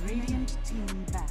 Radiant team back.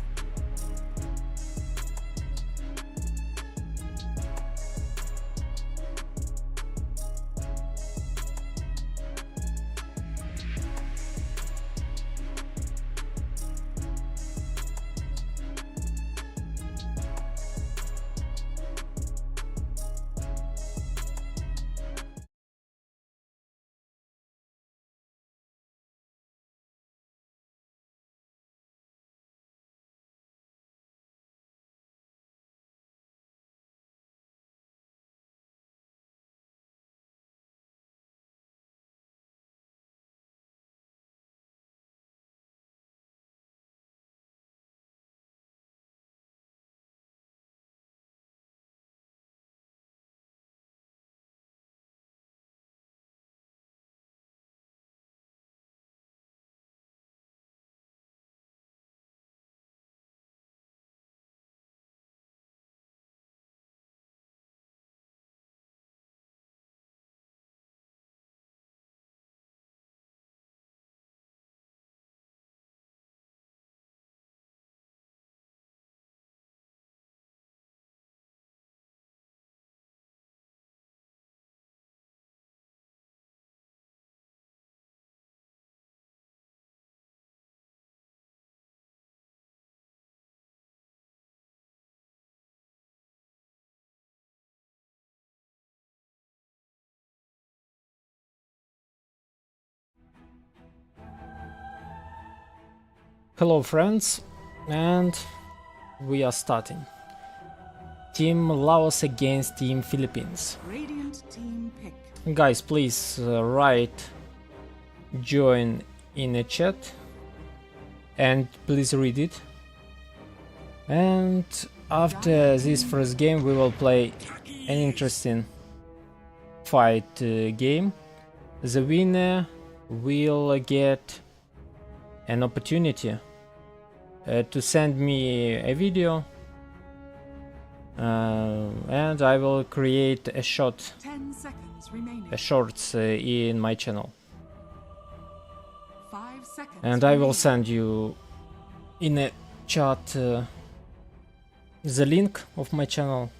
Hello friends, and we are starting. Team Laos against Team Philippines. Radiant team pick. Guys, please write join in a chat and please read it. And after this first game we will play an interesting fight game. The winner will get an opportunity to send me a video and I will create a 10 seconds remaining. shorts in my channel, 5 seconds and I will remaining. send you in a chat the link of my channel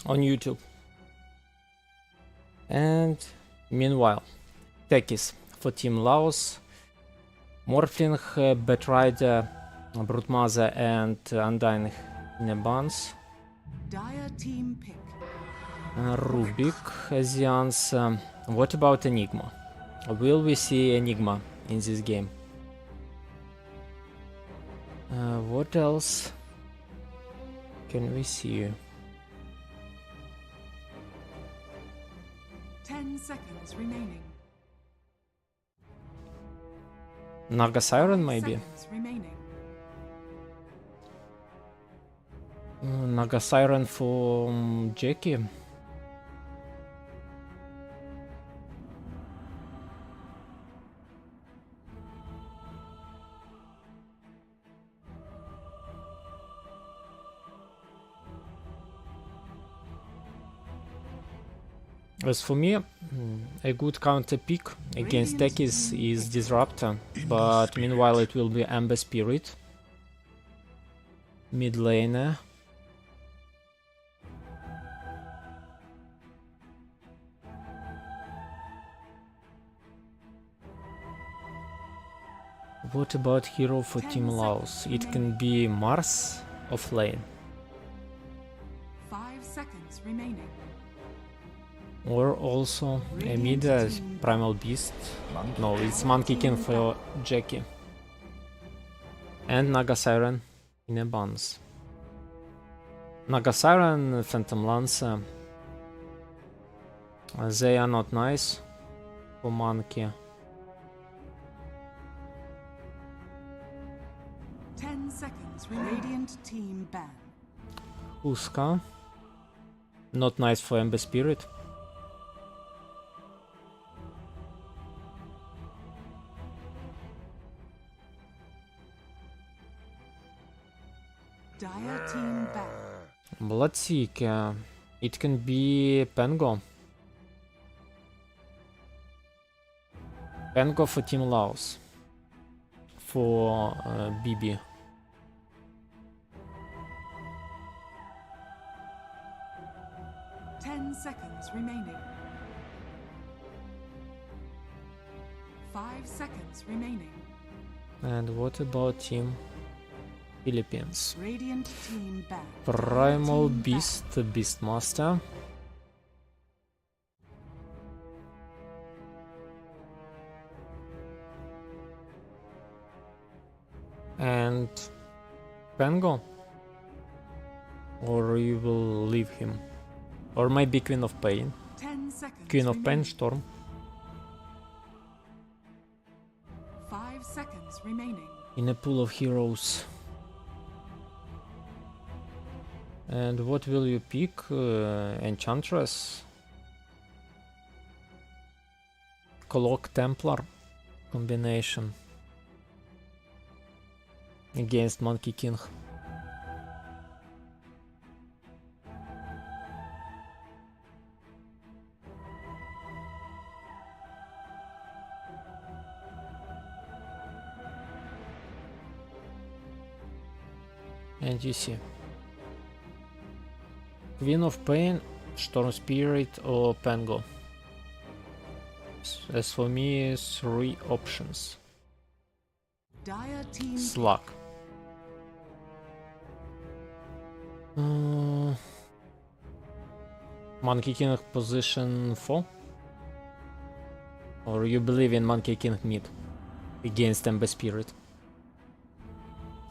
on YouTube. And meanwhile, techies for Team Laos: Morphling, Batrider, Brutmother and Undying Nebans, Dire team pick. Rubik, Asians. What about Enigma? Will we see Enigma in this game? What else can we see? 10 seconds remaining. Naga Siren 5 maybe? seconds remaining. Naga Siren for Jackie? As for me, a good counter pick against techies is Disruptor, but meanwhile it will be Amber Spirit, mid laner. What about hero for Team Laos? It can be Mars off lane, 5 seconds remaining. or also a mid Primal Beast. No, it's Monkey King for Jackie, and Naga Siren in a buns. Naga Siren, Phantom Lancer, they are not nice for Monkey. 10 seconds remaining. Radiant team ban. Huska, not nice for Ember Spirit. Dire team ban. Bloodseek, it can be Pengo. Pengo for Team Laos. for BB. Seconds remaining. 5 seconds remaining. And what about Team Philippines? Radiant team back. Primal Beast, Beastmaster. And Pango? Or you will leave him? Or maybe Queen of Pain? 10 seconds Queen of Pain, remaining. Storm. 5 seconds remaining. In a pool of heroes. And what will you pick? Enchantress? Cloak Templar combination against Monkey King. And you see, Queen of Pain, Storm Spirit or Pango. As for me, 3 options. Dire team Slug. Monkey King position 4? Or you believe in Monkey King mid against Ember Spirit?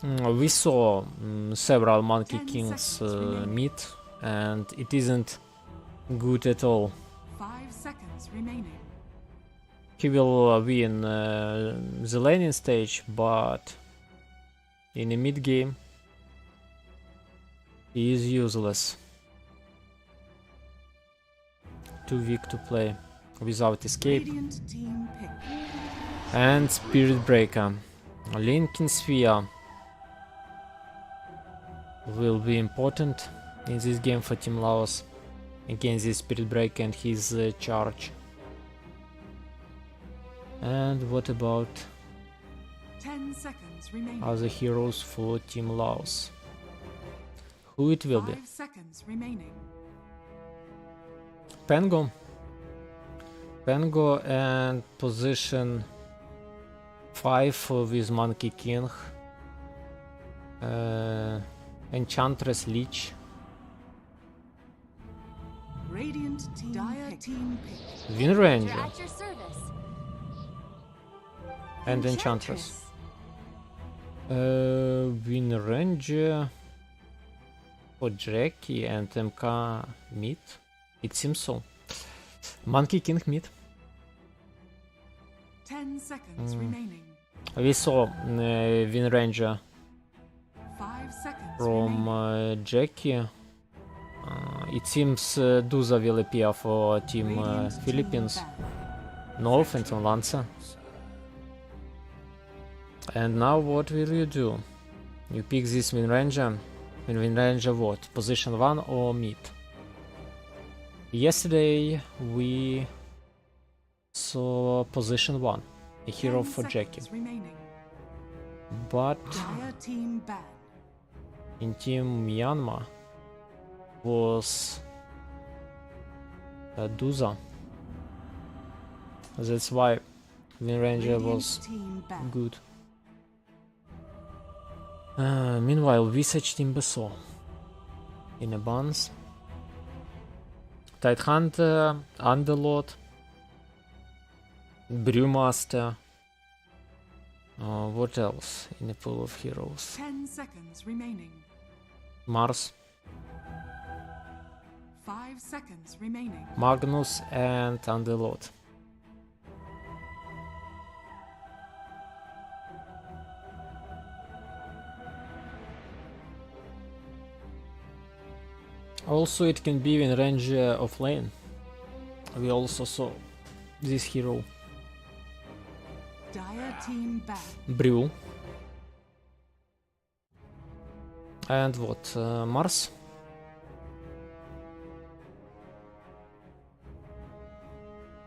We saw several Monkey 10 Kings seconds remaining. mid, and it isn't good at all. 5 seconds remaining. He will win the laning stage, but in a mid game he is useless. Too weak to play without escape. Radiant team pick. And Spirit Breaker. Linking Sphere will be important in this game for Team Laos against this Spirit Breaker and his charge. And what about 10 seconds remaining. other heroes for Team Laos? Who it will be? 5 seconds remaining. Pango. Pango and position 5 with Monkey King. Enchantress Leech. Radiant team dire team pick. Wind Ranger At your service. and Enchantress. Wind Ranger for Jackie and MK mid. It seems so. Monkey King mid. 10 seconds remaining. We saw Wind Ranger 5 seconds from remaining. Jackie. It seems Duza will appear for Team Radiant team Philippines. back. No offense on Lancer. And now what will you do? You pick this Wind Ranger. And Wind Ranger what? Position 1 or mid? Yesterday we saw position 1, a hero 10 for Jackie. seconds remaining. But Dire team ban. in Team Myanmar was Duza. That's why Wind Ranger Radiant was team ban. good. Meanwhile, Visage Team Beso in a buns. Tidehunter, Underlord, Brewmaster. What else in a pool of heroes? 10 seconds remaining. Mars, 5 seconds remaining. Magnus, and Underlord. Also, it can be in range of lane. We also saw this hero, Dire team ban. Brew. And what? Mars?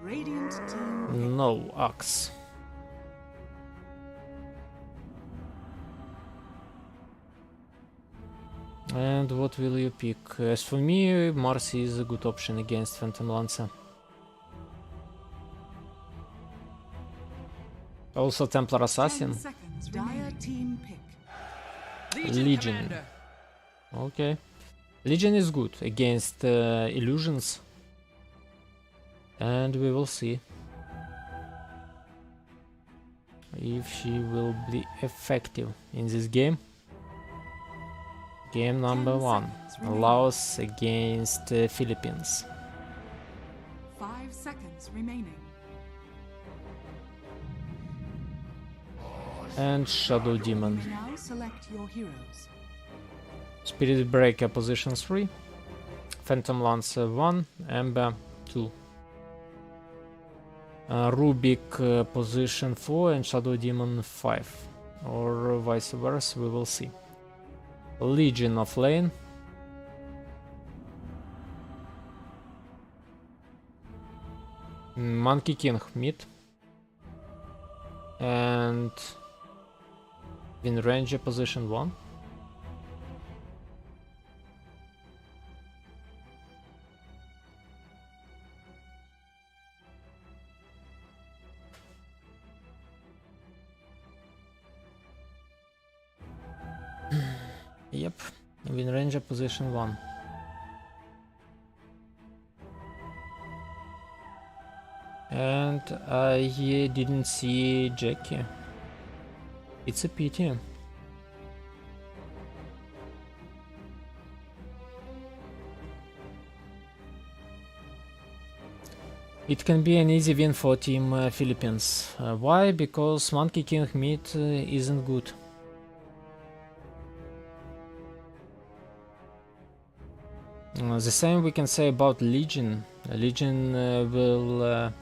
Radiant team No, Axe. And what will you pick? As for me, Marcy is a good option against Phantom Lancer. Also Templar 10 Assassin. seconds. Dire team pick. Legion. Commander. Okay. Legion is good against illusions. And we will see if she will be effective in this game. Game number 10 1. seconds remaining. Laos against Philippines. 5 seconds remaining. And Shadow Demon. Now select your heroes. Spirit Breaker position 3. Phantom Lancer 1. Ember 2. Rubik position 4 and Shadow Demon 5. Or vice versa, we will see. Legion of lane. Monkey King mid. And Wind Ranger position 1. Yep, Wind Ranger position 1. And I didn't see Jackie. It's a pity. It can be an easy win for Team Philippines. Why? Because Monkey King mid isn't good. The same we can say about Legion. Legion will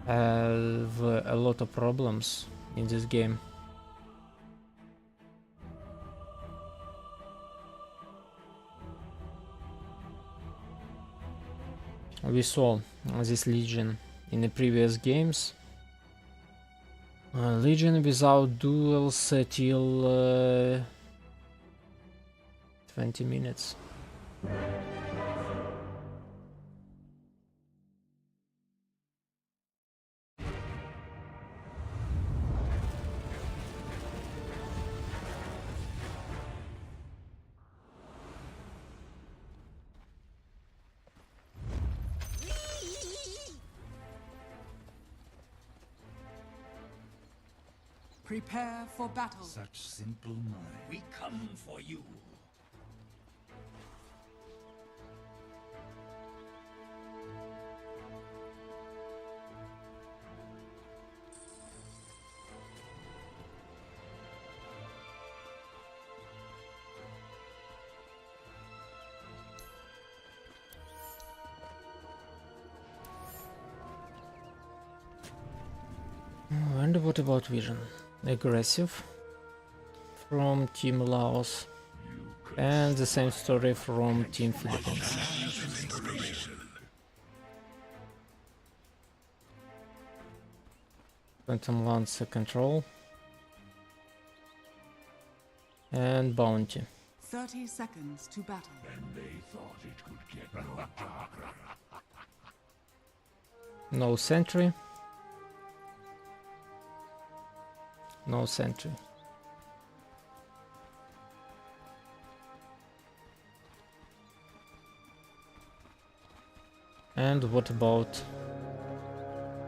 have a lot of problems in this game. We saw this Legion in the previous games. Legion without duels till 20 minutes. Prepare for battle. Such simple mind. We come for you. And what about Vision? Aggressive from Team Laos, and the same story from Team Philippines. Phantom Lancer control and bounty. 30 seconds to battle. No sentry. No sentry. And what about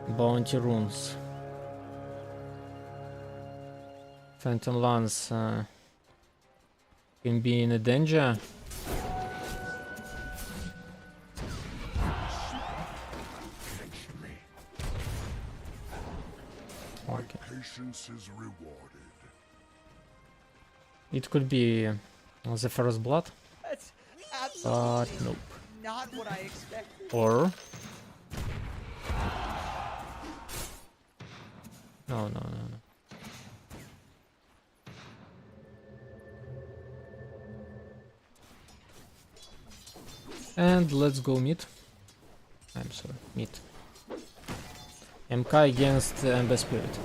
bounty runes? Phantom Lance can be in a danger. Okay. Patience is rewarded. It could be the first blood, That's but absolutely nope. not what I expected. Or no. And let's go mid. I'm sorry, mid. MK against Ember Spirit.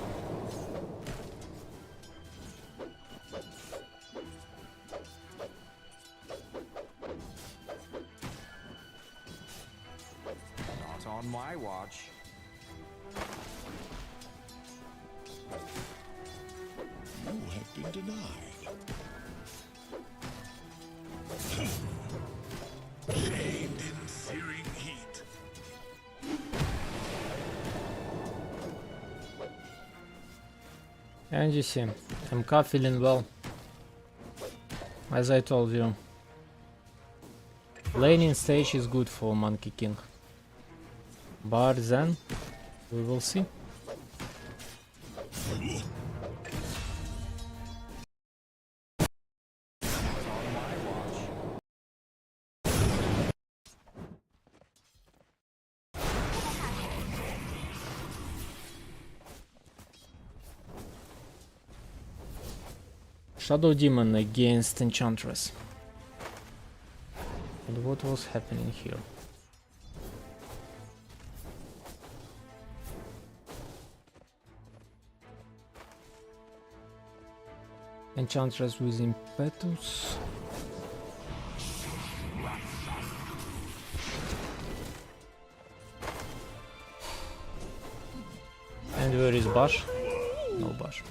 On my watch. You have been denied. Chained in searing heat. And you see, MK feeling well. As I told you, laning stage is good for Monkey King. But then, we will see. Shadow Demon against Enchantress. And what was happening here? Enchantress with Impetus. And where is Bash? No Bash.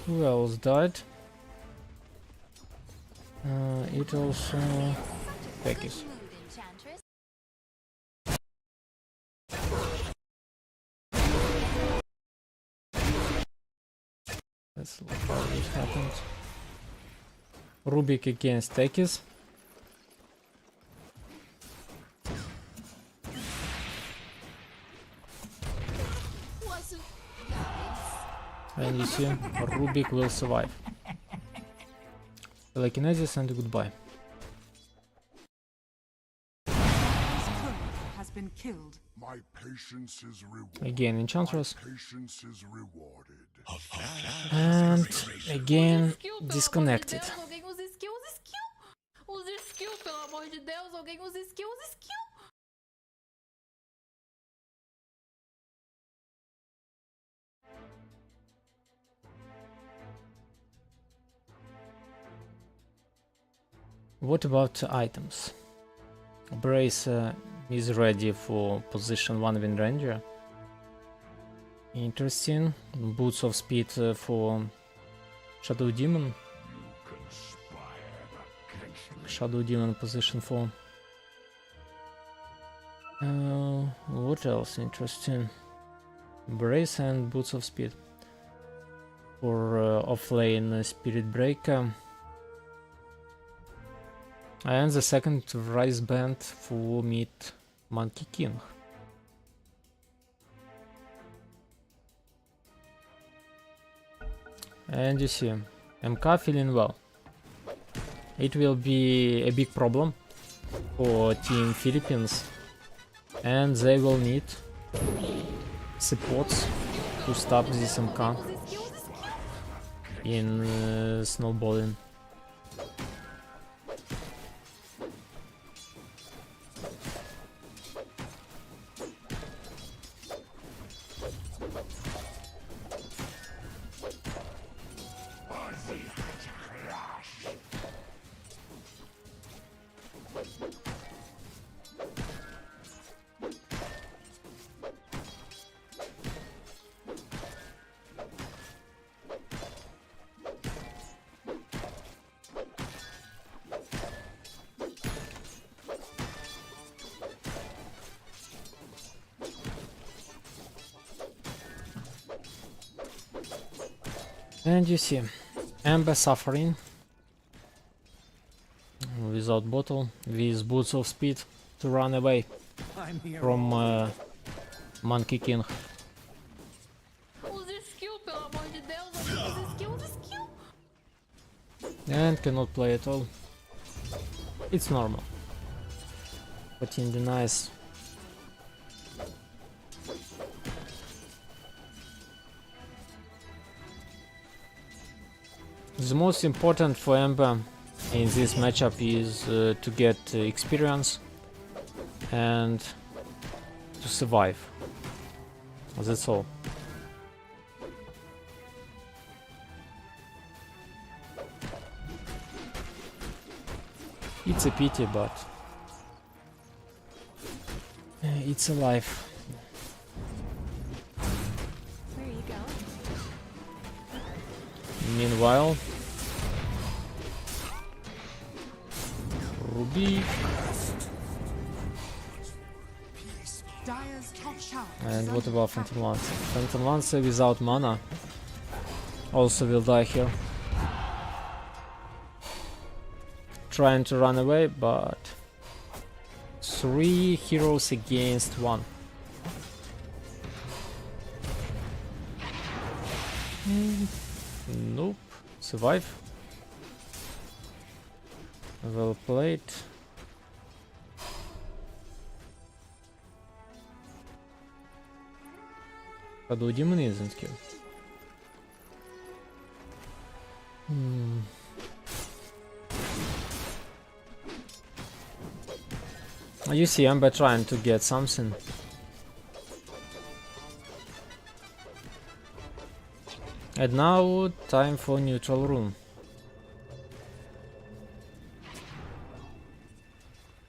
Who else died? It also... Pekis. Let's look how this happened. Rubik against Tekis. And you see, Rubik will survive. Telekinesis and goodbye. Has been killed. My patience is rewarded. Again, Enchantress. Patience is rewarded. And again, disconnected. Alguém usa skill, usa skill, pelo amor de Deus, alguém usa skill, What about items? Brace is ready for position 1 Wind Ranger. Interesting. Boots of Speed for Shadow Demon. Shadow Demon position 4. What else interesting? Brace and Boots of Speed. For offlane Spirit Breaker. And the second Rise Band for mid Monkey King. And you see, MK feeling well. It will be a big problem for Team Philippines, and they will need supports to stop this MK in snowballing. And you see, Amber suffering without bottle, with Boots of Speed to run away I'm here. from Monkey King. Usa skill, pelo amor de Deus, alguém usa skill, And cannot play at all. It's normal. But in the nice. The most important for Ember in this matchup is to get experience and to survive. That's all. It's a pity, but it's alive. Where you go? Meanwhile, Ruby Dire's top tower. and what about Phantom Lancer? Phantom Lancer without mana also will die here. Trying to run away, but 3 heroes against 1. Nope. Survive. Well played. Shadow Demon isn't killed. You see, I'm trying to get something. And now, time for neutral room.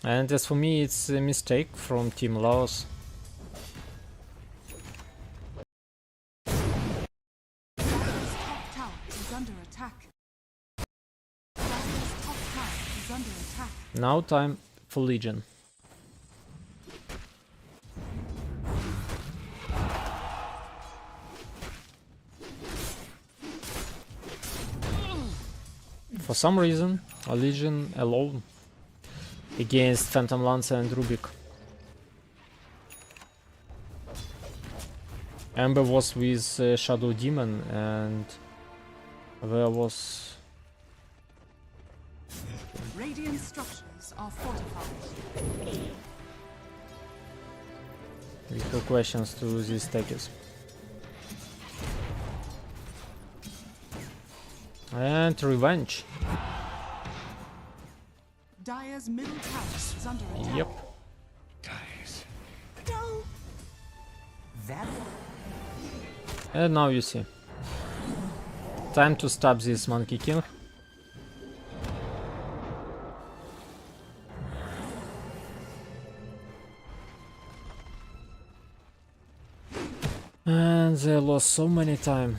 And as for me, it's a mistake from Team Laos. Dire's top tower is under attack. Dire's top tower is under attack. Now time for Legion. For some reason, a Legion alone against Phantom Lancer and Rubik. Amber was with Shadow Demon and there was... Radiant structures are fortified. Little questions to these takers. And revenge. Dire's middle tower is under attack. Yep. Guys. And now you see. Time to stab this Monkey King. And they lost so many time.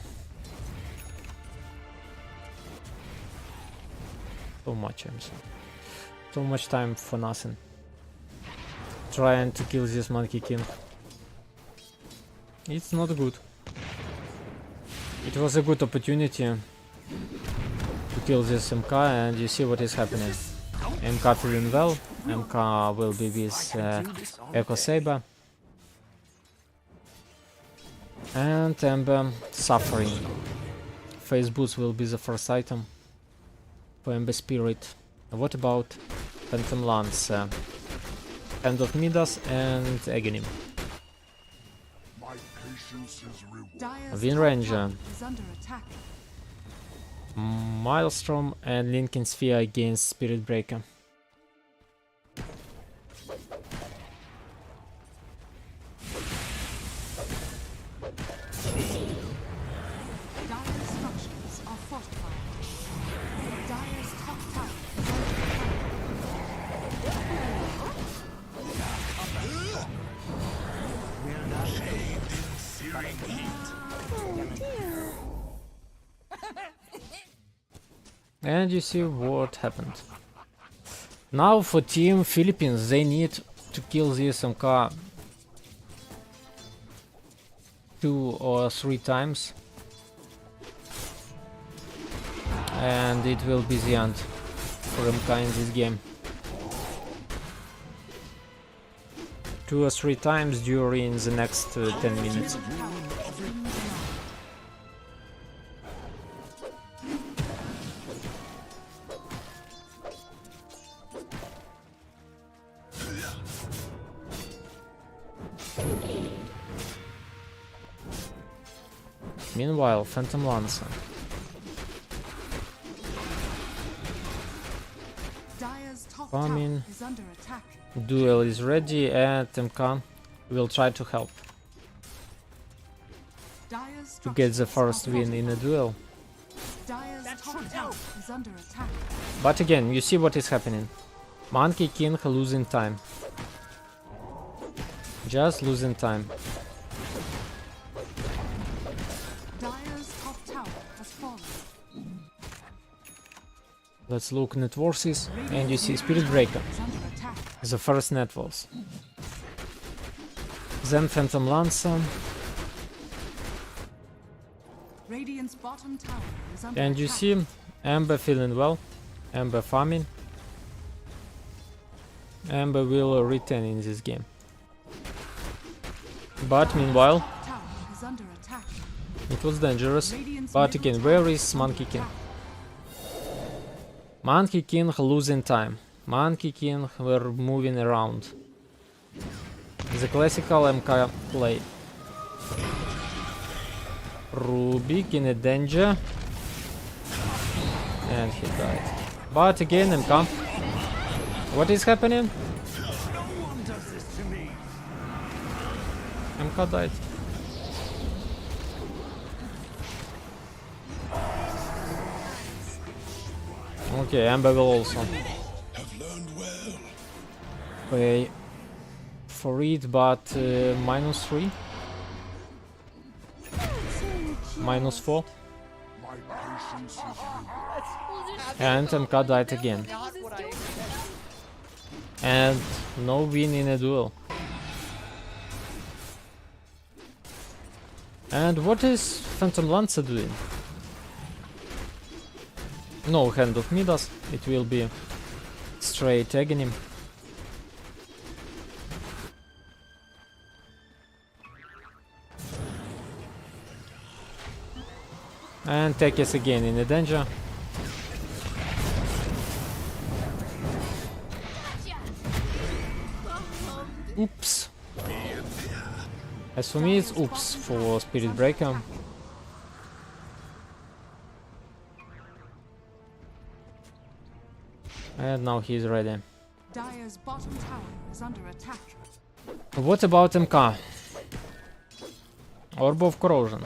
So much, I'm sorry. So much time for nothing. Trying to kill this Monkey King. It's not good. It was a good opportunity to kill this MK, and you see what is happening. MK feeling well. MK will be with Echo Saber. And Ember suffering. Face boots will be the first item for Ember Spirit. What about Phantom Lance? Hand of Midas and Aghanim. My patience is rewarded. Dire's Wind top Ranger. tower is under attack. Maelstrom and Lincoln Sphere against Spirit Breaker. Dire's structures are fortified. Dire's top tower is under attack. And you see what happened. Now for Team Philippines, they need to kill this MK 2 or 3 times. And it will be the end for MK in this game. 2 or 3 times during the next 10 minutes. Meanwhile, Phantom Lancer. Dire's top Coming. tower is under attack. Duel is ready and MK will try to help. Dire's to get the structures first are win in a fortified. duel. Dire's top tower is under attack. But again, you see what is happening. Monkey King losing time. Just losing time. Dire's top tower has fallen. Let's look net forces, and you see Spirit Breaker, Is under attack. the first net force. Then Phantom Lancer, Radiant's bottom tower is under and you attack. see Ember feeling well, Ember farming. Ember will retain in this game. But meanwhile, Top tower is under attack. it was dangerous. Radiant's But middle again, tower where is is under Monkey King? attack. Monkey King losing time. Monkey King were moving around. The classical MK play. Rubik in a danger. And he died. But again, MK. What is happening? MK died. Okay, Amber will also Have learned well. pay for it, but -3, -4, My patience is rewarded. and MK died again. Not what I expected. And no win in a duel. And what is Phantom Lancer doing? No Hand of Midas, it will be straight Agony. And Tekis again in a danger. Oops. As for me, it's oops for Spirit Breaker. And now he's ready. Dire's bottom tower is under attack. What about MK? Orb of Corrosion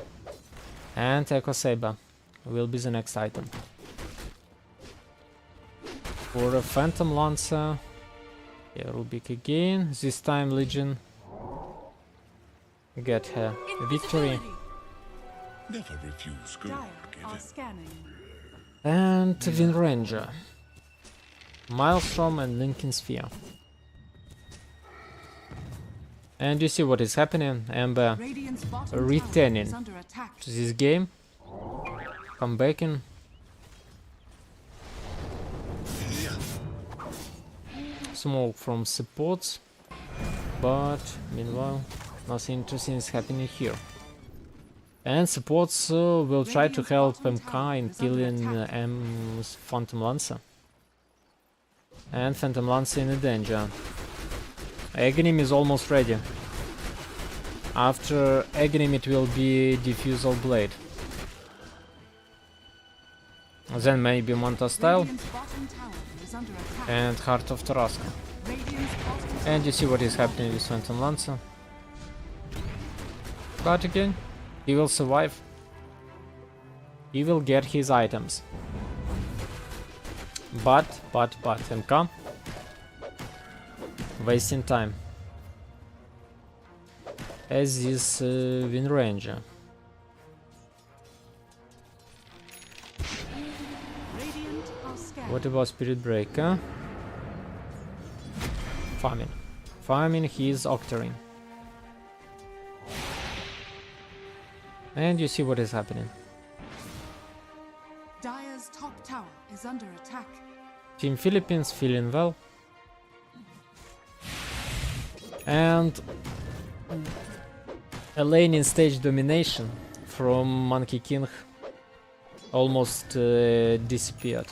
and Echo Saber will be the next item. For a Phantom Lancer, yeah, Rubik again. This time Legion get her victory. Never refuse good Dire are given. scanning. And Wind Ranger, Maelstrom and Linking Sphere. And you see what is happening. Ember Radiant's bottom tower retaining is under attack. to this game. Come back in. Smoke from supports. But meanwhile, nothing interesting is happening here. And supports will try to help MK in killing M's Phantom Lancer. And Phantom Lancer in a danger. Aghanim is almost ready. After Aghanim it will be Diffusal Blade. Then maybe Manta Style Radiant's bottom tower is under attack. and Heart of Tarasca. Radiant's bottom And you see what is happening with Phantom Lancer. But again, he will survive. He will get his items. But MK wasting time. As is Wind Ranger. Radiant are scanning. What about Spirit Breaker? Farming. Farming his Octarine. And you see what is happening. Dire's top tower is under attack. Team Philippines feeling well. And a lane in stage domination from Monkey King almost disappeared.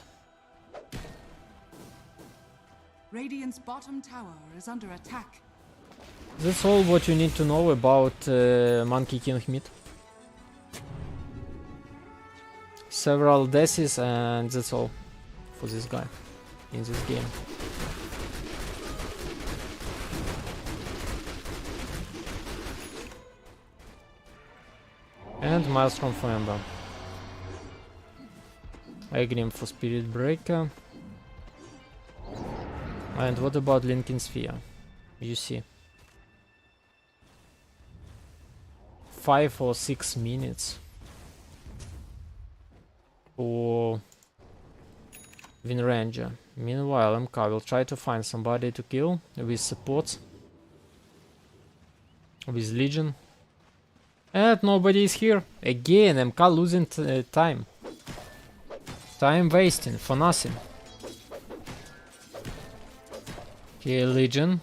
Radiant's bottom tower is under attack. That's all what you need to know about Monkey King mid. Several deaths and that's all for this guy in this game. And Maelstrom for Ember. Agrim for Spirit Breaker. And what about Linking Sphere? You see. 5 or 6 minutes for Wind Ranger. Meanwhile, MK will try to find somebody to kill with support, with Legion. And nobody is here. Again, MK losing time. Time wasting for nothing. Okay, Legion.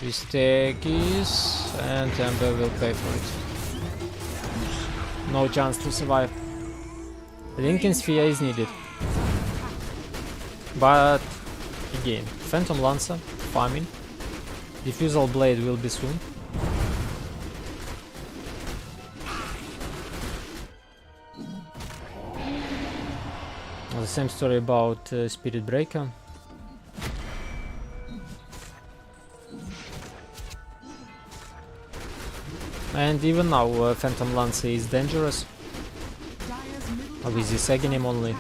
We take this, and Ember will pay for it. No chance to survive. Linking Sphere is needed. But again, Phantom Lancer, farming. Diffusal Blade will be soon. The same story about Spirit Breaker. And even now, Phantom Lancer is dangerous. With this Aghanim only.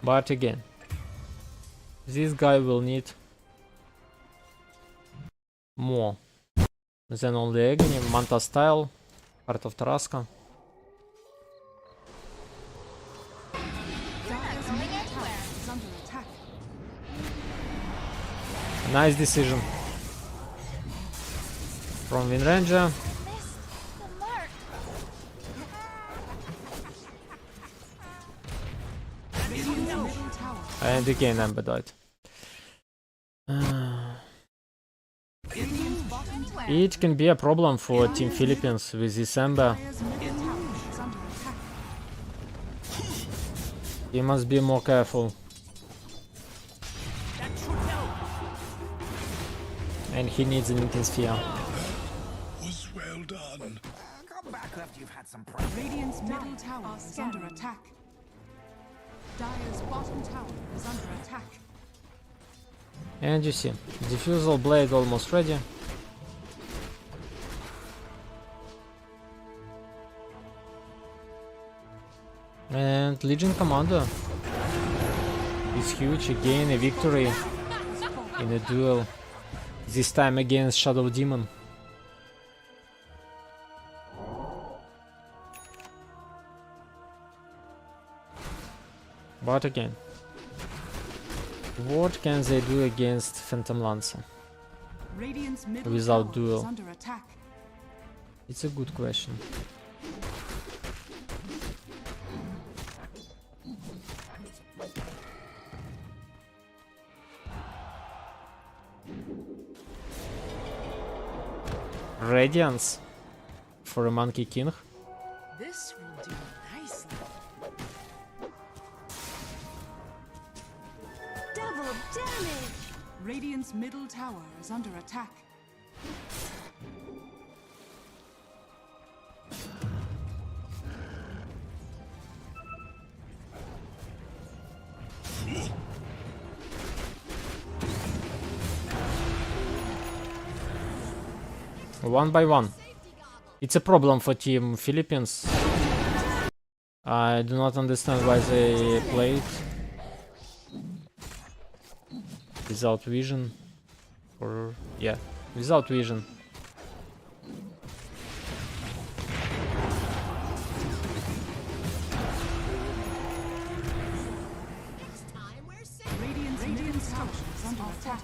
But again, this guy will need more than only Aghanim. Manta Style, Heart of Tarasca. Nice decision from Wind Ranger. And again Ember died. It can be a problem for Team Philippines with this Ember. He must be more careful. And he needs a Linking Sphere. Was well done. Come back after you've had some practice. Radiant's middle tower is under attack. Dire's bottom tower is under attack. And you see, Diffusal Blade almost ready. And Legion Commander is huge. Again, a victory in a duel. This time against Shadow Demon. But again, what can they do against Phantom Lancer Radiant's middle without tower duel? is under attack. It's a good question. Radiance for a Monkey King. This will do nicely. Double damage! Radiant's middle tower is under attack. One by one. It's a problem for Team Philippines. I do not understand why they played without vision. Or yeah, without vision. Radiant's middle tower is under attack.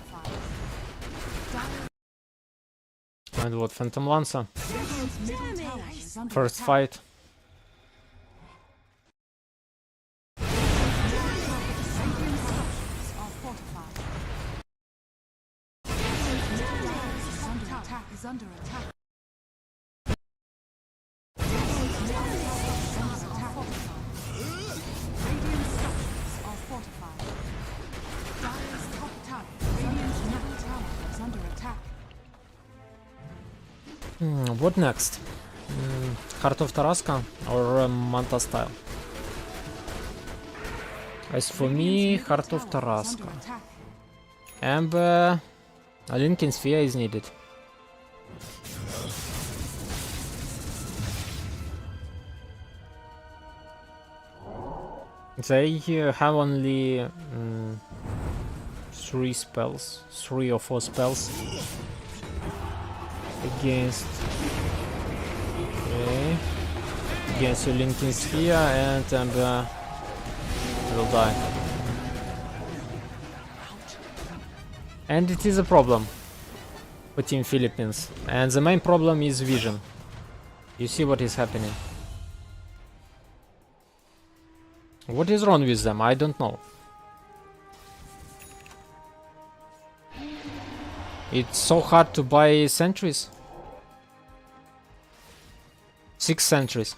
And what, Phantom Lancer? Radiant's middle tower is under First attack. fight. Radiant's structures are fortified. Radiant's middle tower is under attack. Radiant's middle tower is under attack. Radiant's structures are fortified. Dire's top tower. Radiant's middle tower is under attack. What next? Heart of Tarasca or Manta Style? As for me, Heart of Tarasca. Ember A Lincoln Sphere is needed. They have only 3 spells, 3 or 4 spells against against your Lincoln Sphere, and Ember will die. And it is a problem for Team Philippines, and the main problem is vision. You see what is happening. What is wrong with them? I don't know. It's so hard to buy sentries. 6 sentries.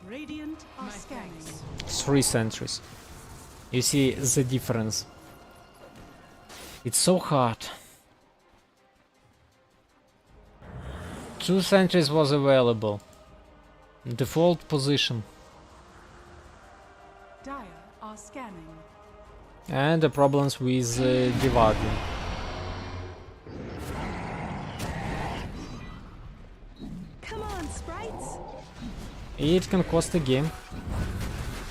Radiant are scanning. 3 sentries. You see the difference. It's so hard. 2 sentries was available. Default position. Dire are scanning. And the problems with dividing. Come on, sprites. It can cost a game.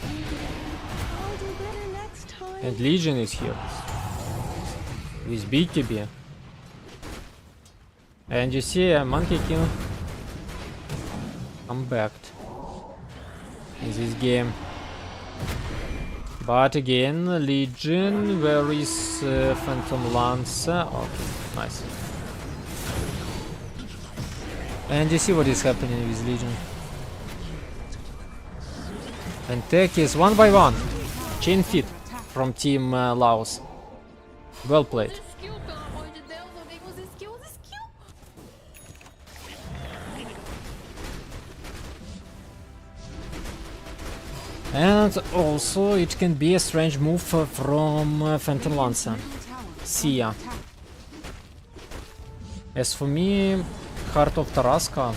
I'll do better next time. And Legion is here. With BKB. And you see a Monkey King come back in this game. But again, Legion, where is Phantom Lancer? Okay, nice. And you see what is happening with Legion. And tech is 1 by 1. Chain fit from Team Laos. Well played. Usa skill, pelo amor de Deus. Alguém usa skill, usa skill. And also it can be a strange move from Phantom Lancer. Sia. As for me, Heart of Tarasca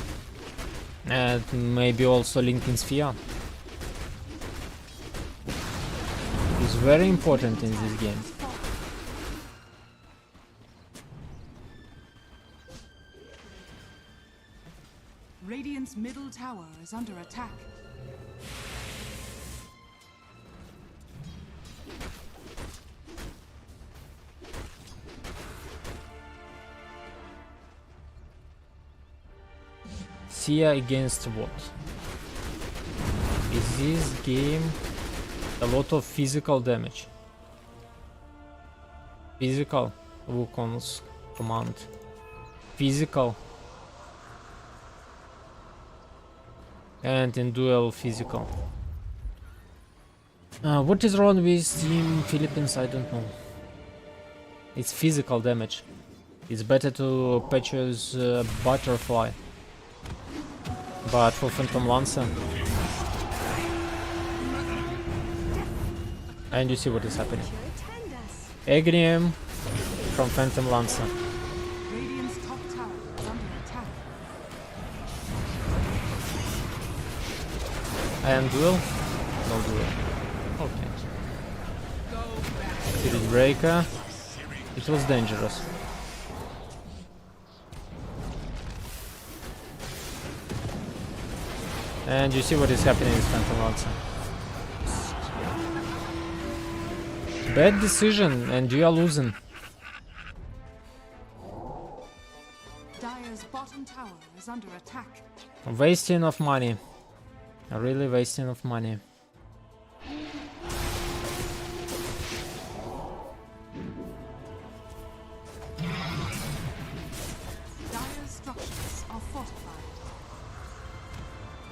and maybe also Lincoln Sphere is very important in this game. Radiant's middle tower is under attack. Sia against what? Is this game a lot of physical damage? Physical Wukon's command. Physical. And in duel physical. What is wrong with Team Philippines? I don't know. It's physical damage. It's better to purchase Butterfly. But for Phantom Lancer. And you see what is happening. Attend us. Agrium from Phantom Lancer. Radiant's top tower is under attack. And duel? No duel. Okay. Spirit Breaker. It was dangerous. And you see what is happening with Phantom Lancer. Bad decision, and you are losing. Dire's bottom tower is under attack. Wasting of money. Really wasting of money. Dire's structures are fortified.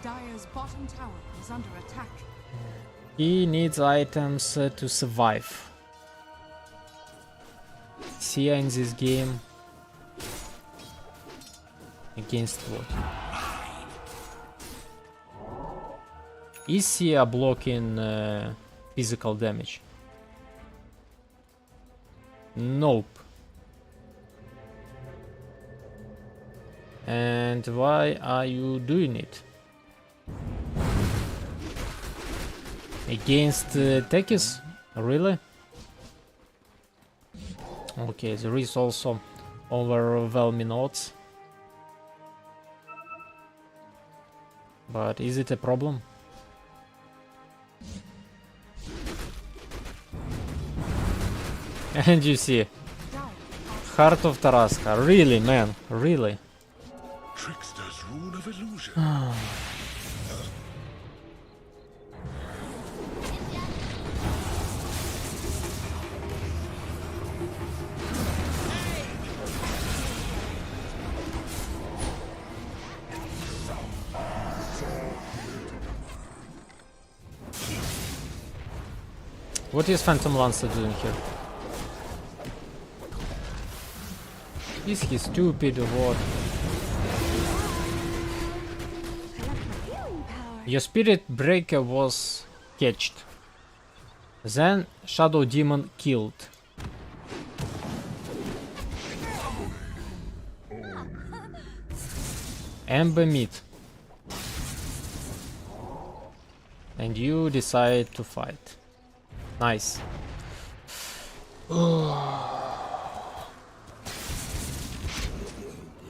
Dire's bottom tower is under attack. He needs items to survive. Sia in this game against what? Is Sia blocking physical damage? Nope. And why are you doing it? Against Tekis? Really? Okay, there is also overwhelming odds. But is it a problem? And you see, Heart of Taraska. Really, man, really. Trickster's rune of illusion. What is Phantom Lancer doing here? Is he stupid or what? I left my healing power. Your Spirit Breaker was catched. Then Shadow Demon killed. Ember Meat. And you decide to fight. Nice.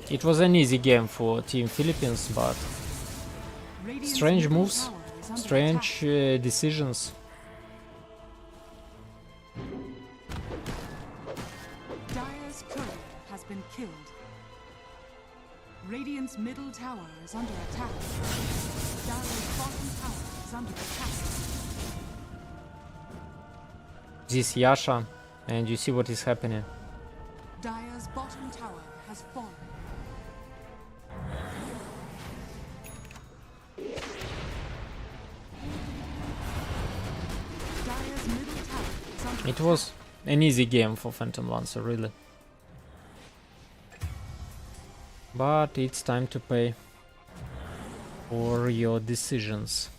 It was an easy game for Team Philippines, but Radiant's strange middle moves, tower is under strange attack. decisions. Dire's courier has been killed. Radiant's middle tower is under attack. Dire's bottom tower is under attack. This Yasha, and you see what is happening. Dire's bottom tower has fallen. Dire's middle tower is under It was an easy game for Phantom Lancer, really. But it's time to pay for your decisions.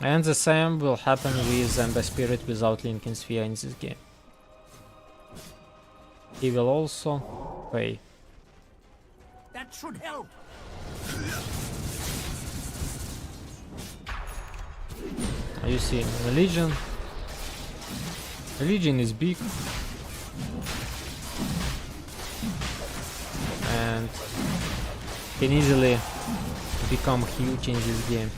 And the same will happen with Ember Spirit without Linking Sphere in this game. He will also pay. That should help. You see, the Legion. The Legion is big. And can easily become huge in this game.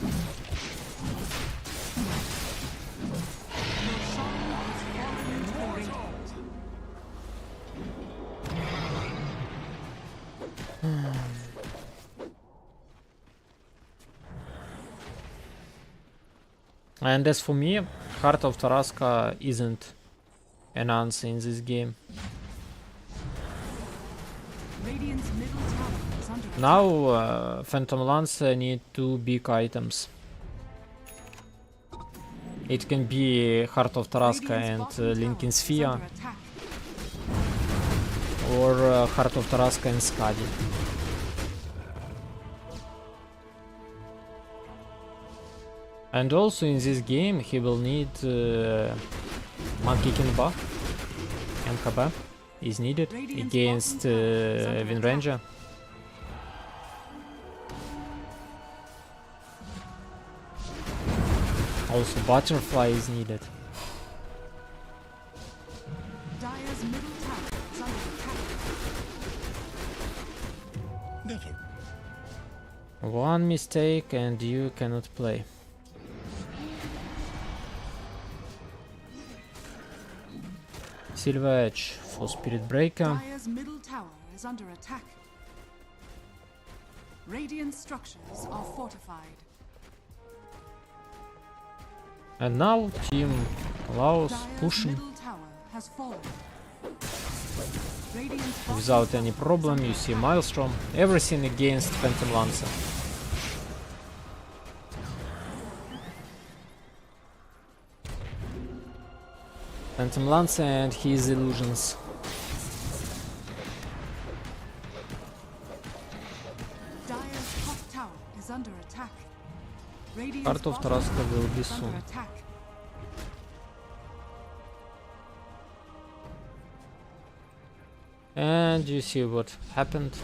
And as for me, Heart of Taraska isn't an answer in this game. Radiant's middle tower is under attack. Now Phantom Lancer need two big items. It can be Heart of Taraska Radiant's and bottom tower Linking is Sphere, under attack. or Heart of Taraska and Skadi. And also in this game he will need Monkey King buff. MKB is needed Radiant's against bottom tower is under Wind attack. Ranger. Also Butterfly is needed. Dire's middle tower is under attack. Never. One mistake and you cannot play. Silver Edge for Spirit Breaker. Dire's middle tower is under attack. Radiant structures are fortified. And now Team Laos Dire's pushing middle tower has fallen. Radiant's bottom without tower any is problem. under You see attack. Maelstrom, everything against Phantom Lancer. Phantom Lancer and his illusions. Dire's top tower is under attack. Radiant's Heart of bottom Taraska tower will be is under soon. attack. And you see what happened.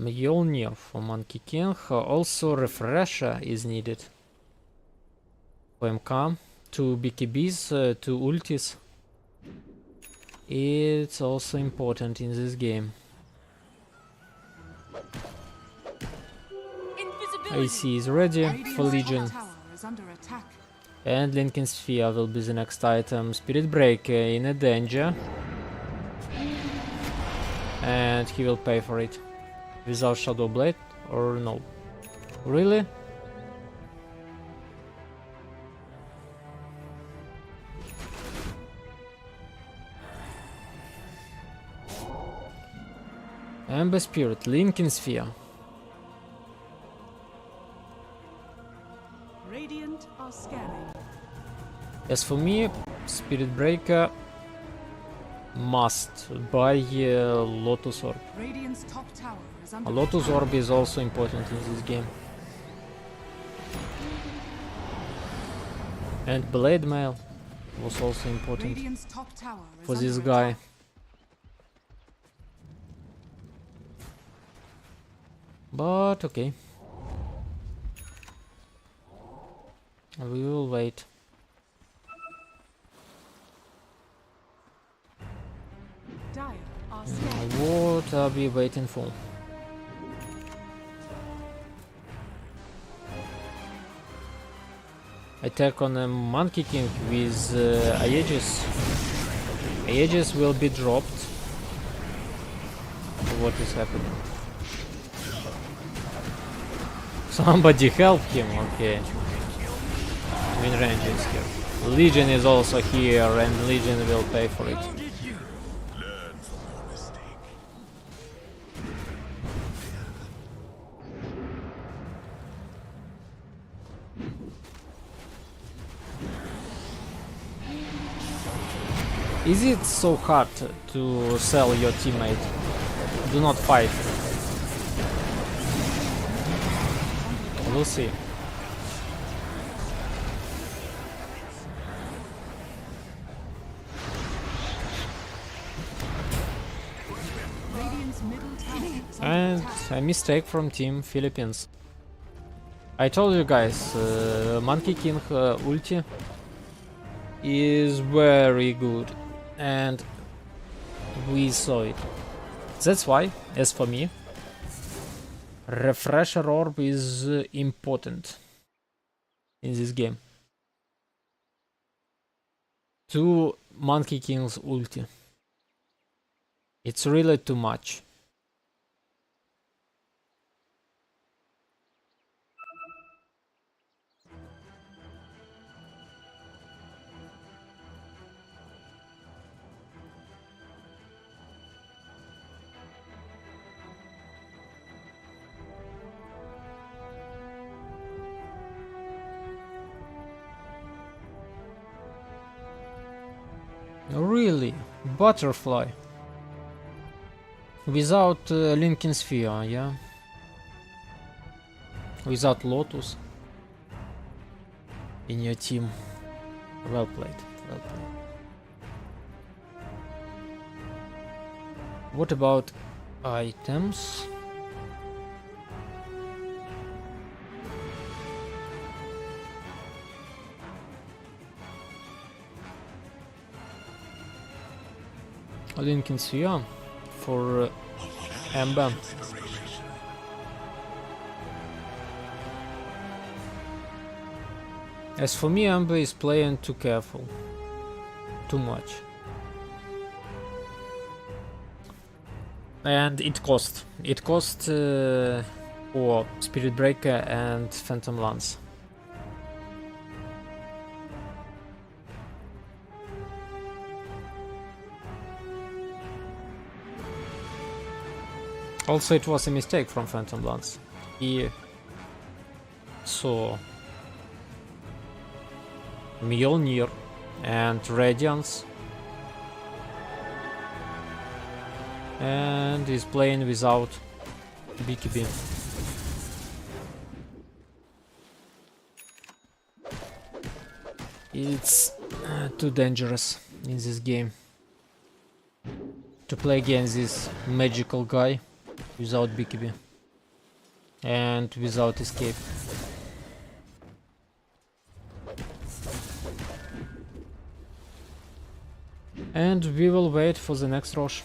Mjolnir for Monkey King. Also refresher is needed. For MK. 2 BKBs, 2 ultis. It's also important in this game. AC is ready for Radiant's Legion. top tower is under attack. And Lincoln Sphere will be the next item. Spirit Breaker in a danger. And he will pay for it. Without Shadow Blade or no? Really? Ember Spirit, Lincoln Sphere. Radiant are scanning. As for me, Spirit Breaker must buy Lotus Orb. Radiant's top tower is A under Lotus attack. Orb is also important in this game. And Blade Mail was also important Radiant's top tower is for under this guy. attack. But okay. We will wait. Dire are scanning. What are we waiting for? Attack on a Monkey King with Aegis. Aegis will be dropped. What is happening? Somebody help him, okay. Min range is here. Legion is also here and Legion will pay for it. Learn from your mistake. Is it so hard to sell your teammate? Do not fight. We'll see. Radiant's middle tower is under And attack. a mistake from Team Philippines. I told you guys, Monkey King ulti is very good, and we saw it. That's why, as for me, Refresher Orb is important in this game. 2 Monkey King's ulti. It's really too much. Really? Butterfly? Without Lincoln Sphere, yeah? Without Lotus in your team. Well played, well played. What about items? Lincoln Sphere for Ember. As for me, Ember is playing too careful. Too much. And it cost. It cost for Spirit Breaker and Phantom Lance. Also, it was a mistake from Phantom Lance. He saw Mjolnir and Radiance and is playing without BKB. It's too dangerous in this game to play against this magical guy without BKB. and without escape. And we will wait for the next Rosh.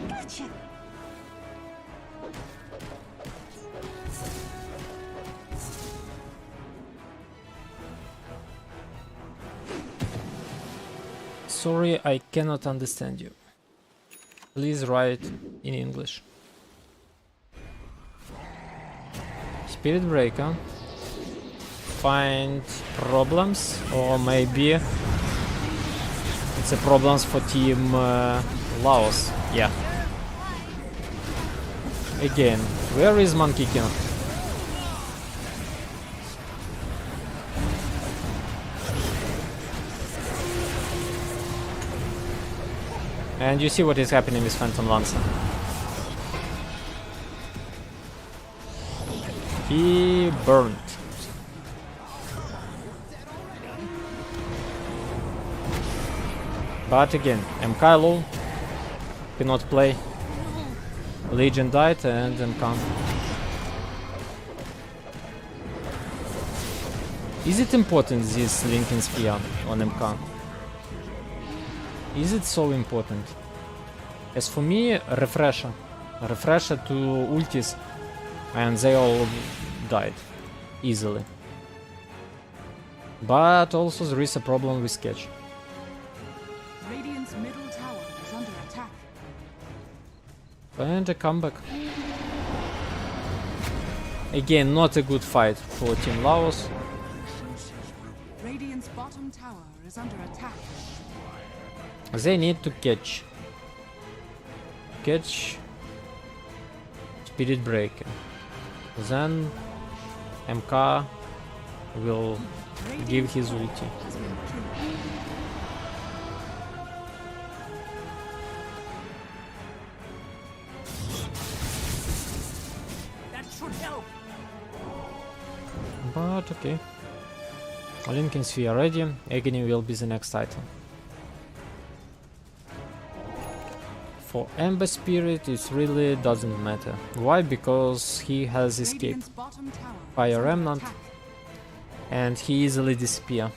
Gotcha. Sorry, I cannot understand you. Please write in English. Spirit Breaker. Find problems, or maybe it's a problems for team Laos. Yeah. Again, where is Monkey King? And you see what is happening with Phantom Lancer. He burned. But again, MK cannot play. Legion died and MK. Is it important, this Lincoln Spear on MK? Is it so important? As for me, refresher to ultis, and they all died easily. But also there is a problem with catch. Radiant's middle tower is under attack. And a comeback. Again, not a good fight for Team Laos. Radiant's bottom tower is under attack. They need to catch Spirit Breaker. Then MK will give his ulti. Has been killed. That should help. But okay. Lincoln Sphere ready. Agony will be the next item. For Ember Spirit it really doesn't matter. Why? Because he has escape Radiant's bottom tower is Fire under Remnant attack. and he easily disappear.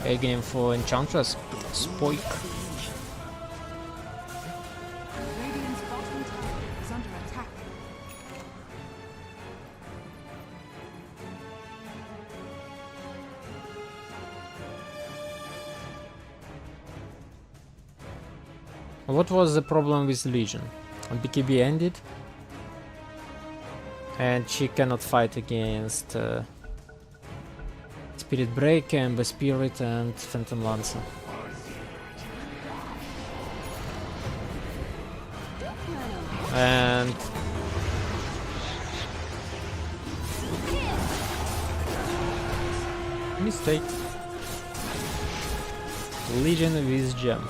Again for Enchantress, Spoik. Radiant's bottom tower is under attack. What was the problem with Legion? BKB ended and she cannot fight against Spirit Breaker, Ember Spirit and Phantom Lancer. And mistake. Legion with gem.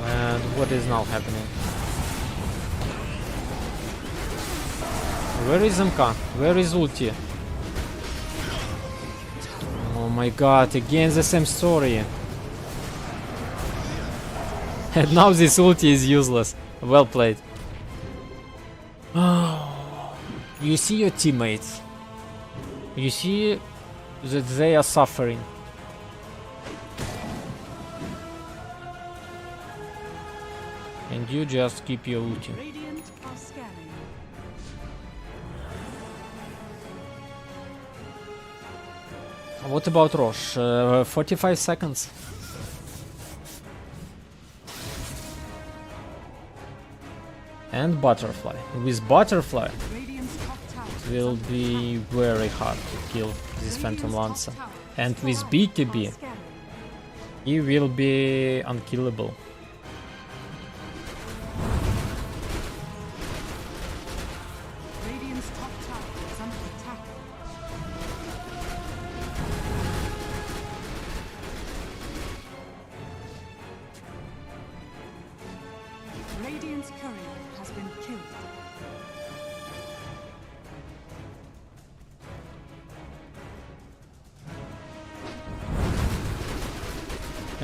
And what is now happening? Where is MK? Where is ulti? Oh my god, again the same story. And now this ulti is useless. Well played. You see your teammates. You see that they are suffering. And you just keep your ulti. Radiant are scanning. What about Rosh? 45 seconds. And Butterfly. With Butterfly Radiant's top tower it will be very hard to kill this Phantom Lancer. And with BKB scanning. he will be unkillable.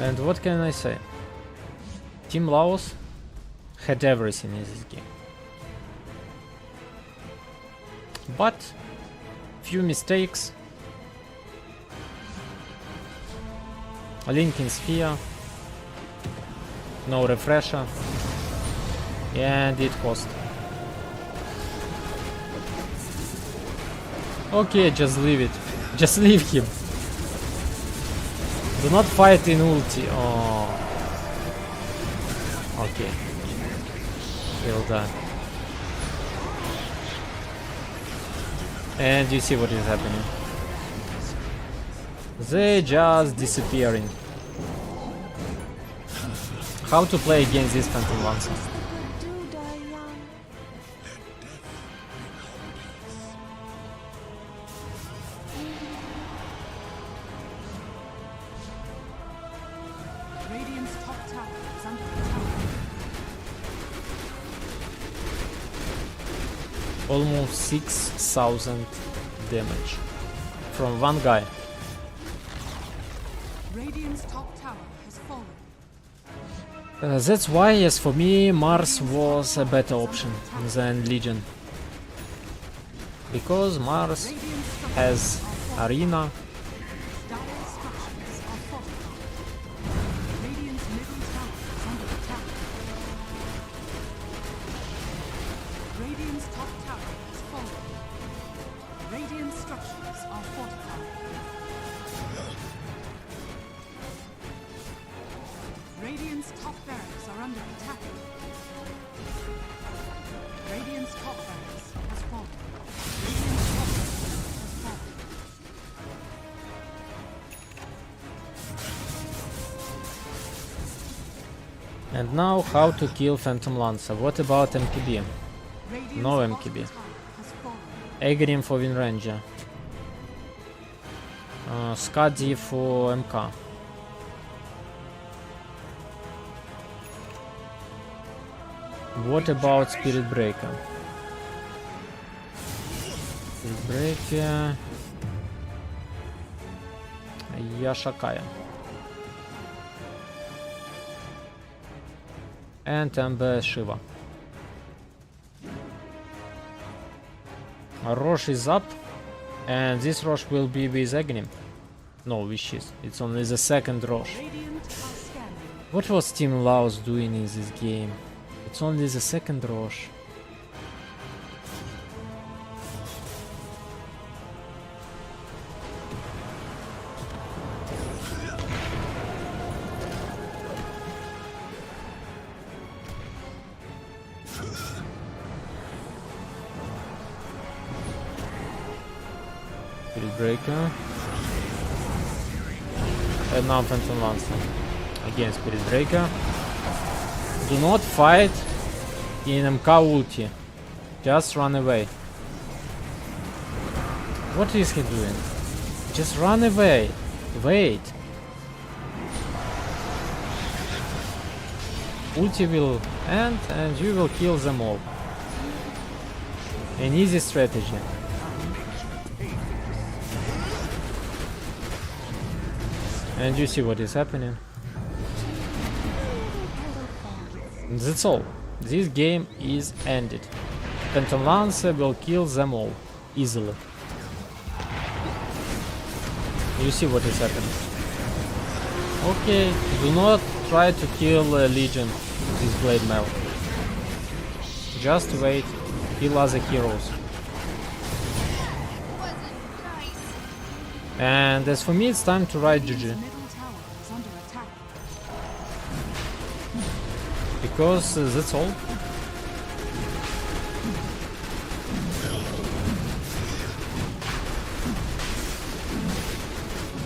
And what can I say? Team Laos had everything in this game. But few mistakes. Linking Sphere. No refresher. And it cost. Okay, just leave it. Just leave him. Do not fight in ulti. Oh. Okay. He'll die. And you see what is happening. They just disappearing. How to play against this Phantom Lancer? Do die young. Radiant's top tower is under attack. Almost 6,000 damage from one guy. Radiant's top tower has fallen. That's why, yes, for me, Mars was a better option than Legion. Because Mars Radiant's structures has are falling. arena, Dire structures are falling. Radiant's middle tower is under attack. Radiant's top tower has fallen. Radiant structures are fortified. Radiant's top barracks are under attack. Radiant's top barracks has fallen. Radiant's top barracks has fallen. and now how to kill Phantom Lancer. What about MKB? Radiant's No bottom MKB. tower has fallen. Agrim for Wind Ranger. Skadi for MK. What about Spirit Breaker? Spirit Breaker. Yashakaya. And Ember Shiva. Rosh is up, and this Rosh will be with Agnim. No, wishes. It's only the second Rosh. Radiant are scanning. What was Team Laos doing in this game? It's only the second Rosh. Spirit Breaker. And now Phantom Lancer. Again Spirit Breaker. Do not fight in MK ulti. Just run away. What is he doing? Just run away. Wait. Ulti will end and you will kill them all. An easy strategy. And you see what is happening. That's all. This game is ended. Phantom Lancer will kill them all. Easily. You see what is happening. Okay, do not try to kill Legion with this blade mail. Just wait, kill other heroes. And as for me, it's time to write GG. Middle tower is under attack. Because that's all.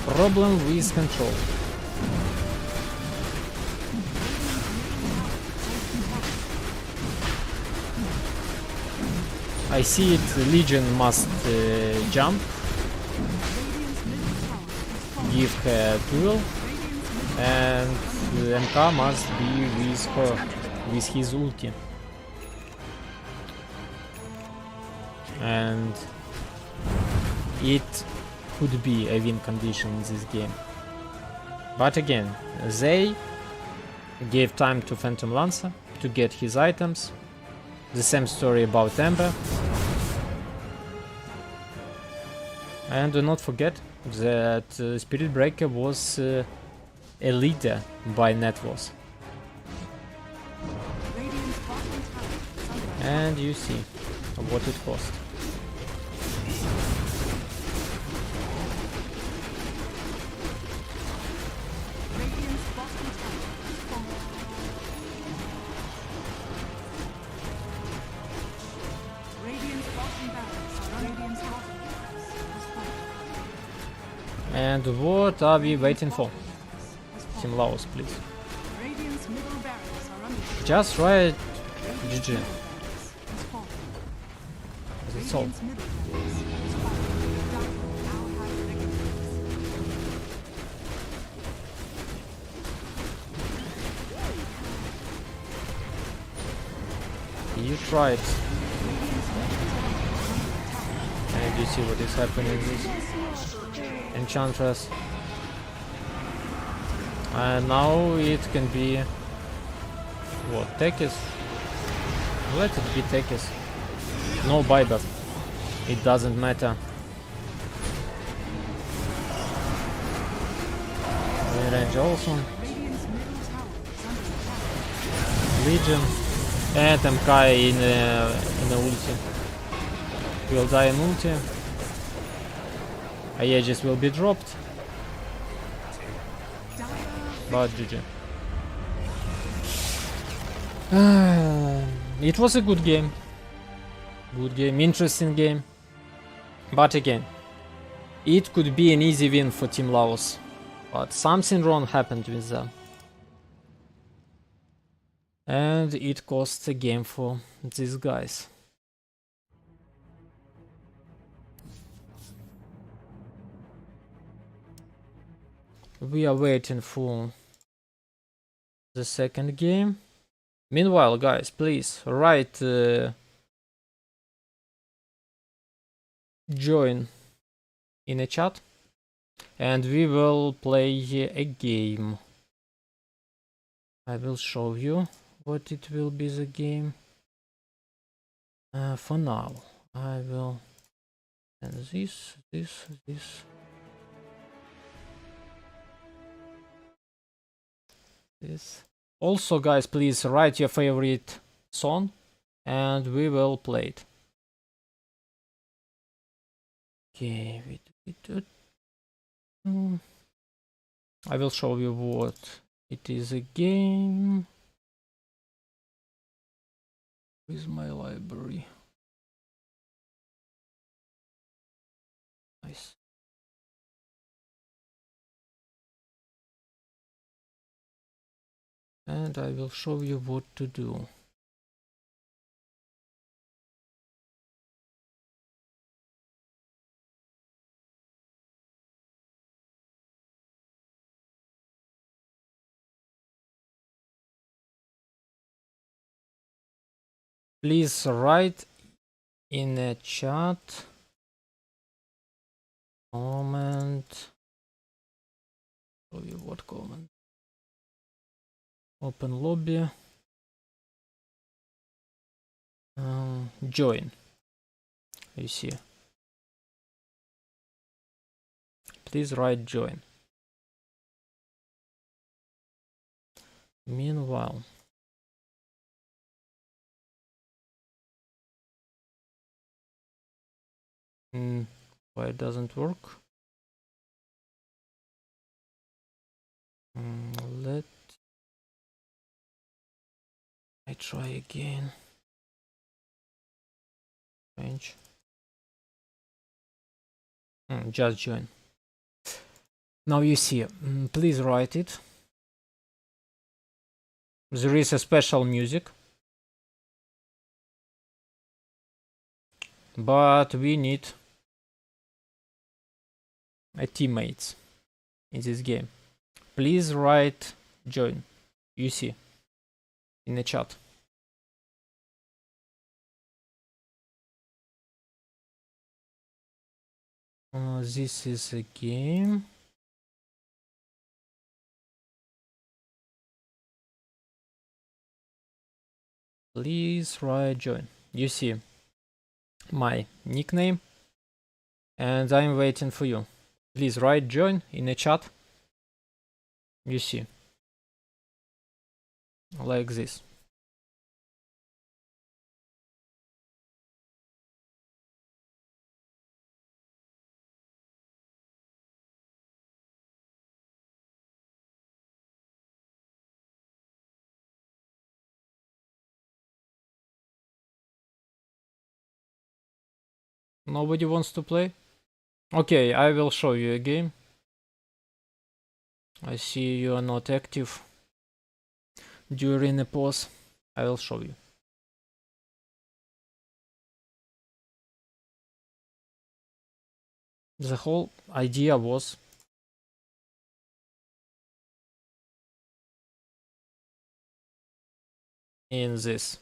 Problem with control. I see it, Legion must jump, give her duel, and MK must be with her, with his ulti. And it could be a win condition in this game. But again, they gave time to Phantom Lancer to get his items. The same story about Ember. And do not forget that Spirit Breaker was a leader by net worth. Radiant's bottom tower is under attack. And you see what it cost. Radiant's bottom tower is falling. Radiant's bottom barracks are under Radiant's bottom barracks has fallen. And what are we waiting for? Has Team fallen. Laos, please. Radiant's middle barracks are under attack. Just write Radiant's GG. middle barracks has fallen. That's all. Radiant's middle barracks has fallen. Dire now have victories. You tried. And you see what is happening with Enchantress. And now it can be what? Tekis? Let it be Tekis. No buyback. It doesn't matter. Range also. Radiant's middle tower is under attack. Legion. And MK in the ulti. Will die in ulti. Aegis will be dropped. But GG. It was a good game. Good game, interesting game. But again, it could be an easy win for Team Laos. But something wrong happened with them. And it cost a game for these guys. We are waiting for the second game. Meanwhile, guys, please write join in a chat and we will play a game. I will show you what it will be the game. For now, I will send this. This. Also, guys, please write your favorite song and we will play it. Okay, I will show you what it is a game. With my library. Nice. And I will show you what to do. Please write in the chat comment. Show you what comment. Open lobby. Join. You see. Please write join. Meanwhile. Why it doesn't work? Let I try again. Change. Just join. Now you see. Please write it. There is a special music. But we need a teammates in this game. Please write join. You see in the chat. This is a game. Please write join. You see my nickname, and I'm waiting for you. Please write join in the chat. You see, like this. Nobody wants to play? Okay, I will show you a game. I see you are not active during the pause. I will show you. The whole idea was in this.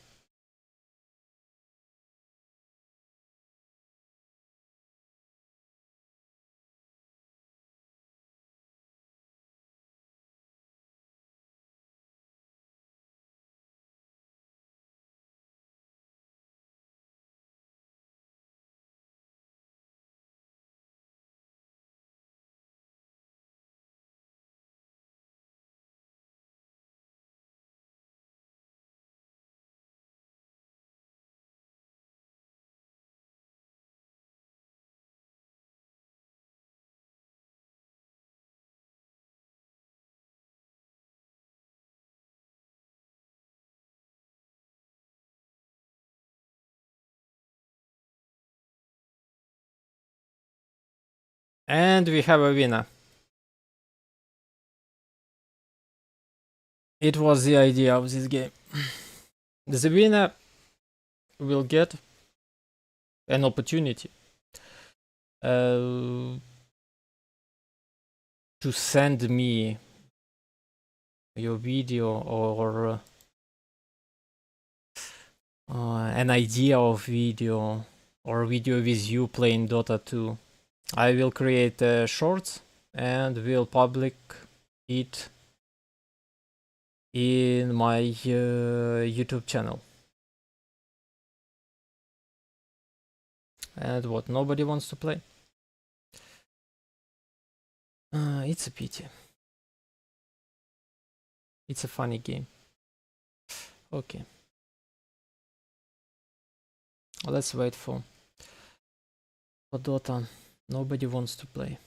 And we have a winner. It was the idea of this game. The winner will get an opportunity to send me your video or an idea of video or video with you playing Dota 2. I will create shorts and will public it in my YouTube channel. And what, nobody wants to play? It's a pity. It's a funny game. Okay. Let's wait for Dota. Nobody wants to play.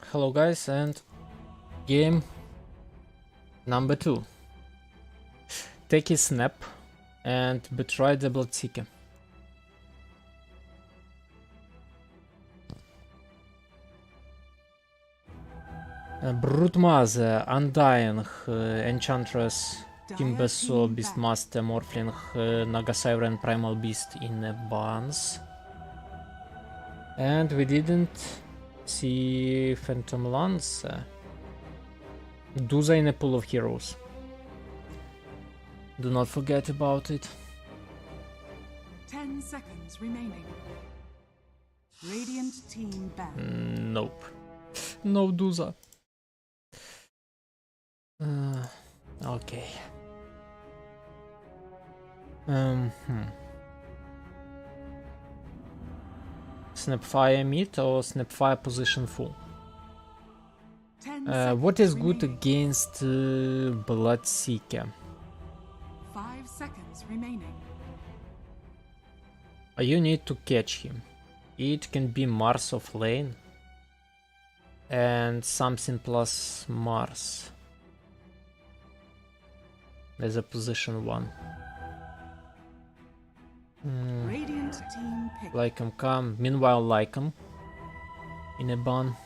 Hello guys, and game number 2. Take a snap and betray the Bloodseeker. Brute Mother, Undying, Enchantress, Timbersaw, Beastmaster, Morphling, Nagasiren, Primal Beast in a bans. And we didn't see Phantom Lance. Duza in a pool of heroes. Do not forget about it. 10 seconds remaining. Radiant team banned. Nope. No Duza. Okay. Snapfire mid or Snapfire position full? 10 seconds What is good remaining. against Bloodseeker? 5 seconds remaining. You need to catch him. It can be Mars of lane and something plus Mars as a position 1. Radiant team pick. Lycum come. Meanwhile, Lycum in a ban.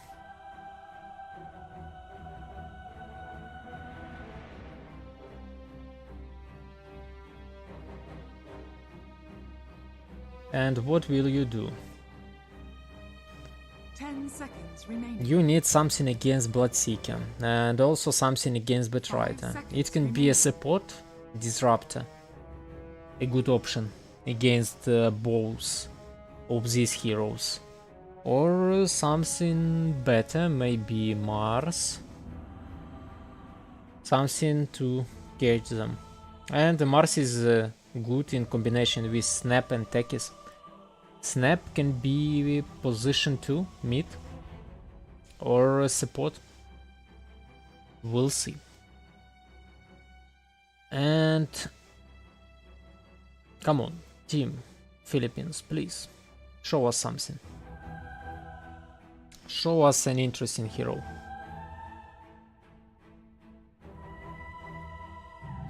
And what will you do? 10 seconds remaining. You need something against Bloodseeker and also something against Betrider. It can be a support, Disruptor, a good option against both of these heroes. Or something better, maybe Mars. Something to catch them. And Mars is good in combination with Snap and Tekis. Snap can be position 2 mid or support. We'll see. And come on, team Philippines, please show us something. Show us an interesting hero.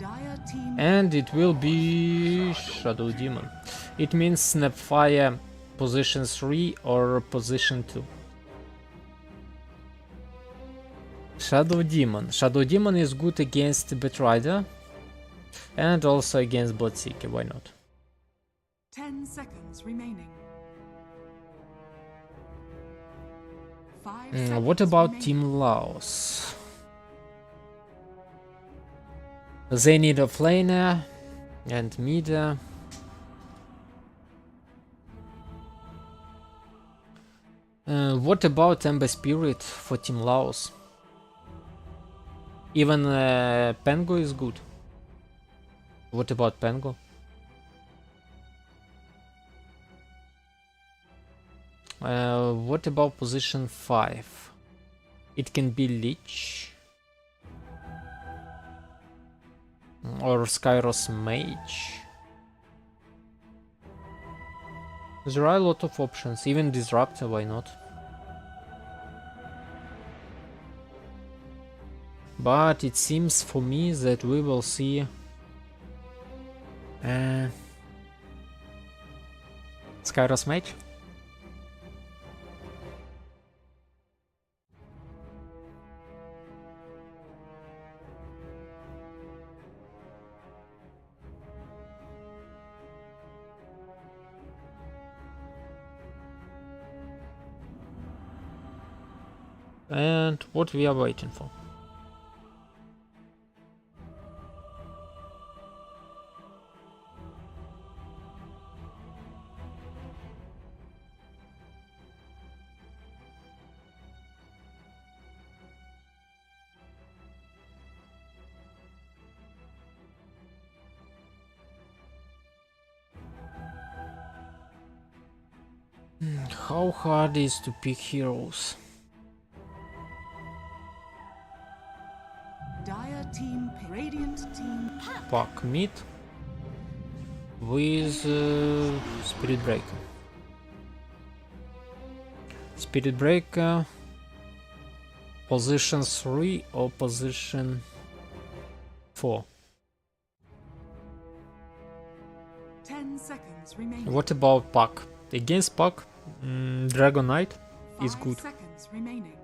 Dire team And it will be Shadow Demon. It means Snapfire position 3 or position 2. Shadow Demon. Shadow Demon is good against Betrider and also against Bloodseeker, why not? 10 seconds remaining. 5 What seconds about remaining. Team Laos? They need a flaner and mid. What about Ember Spirit for Team Laos? Even Pengo is good. What about Pengo? What about position 5? It can be Lich or Skyros Mage. There are a lot of options, even Disruptor, why not? But it seems for me that we will see Skyros Mage. And what we are waiting for. How hard is to pick heroes? Dire team pick. Radiant team Pack mid with Spirit Breaker. Spirit Breaker Position 3 or position 4? 10 seconds remaining. What about Puck? Against Puck, Dragon Knight is 5 good. seconds remaining.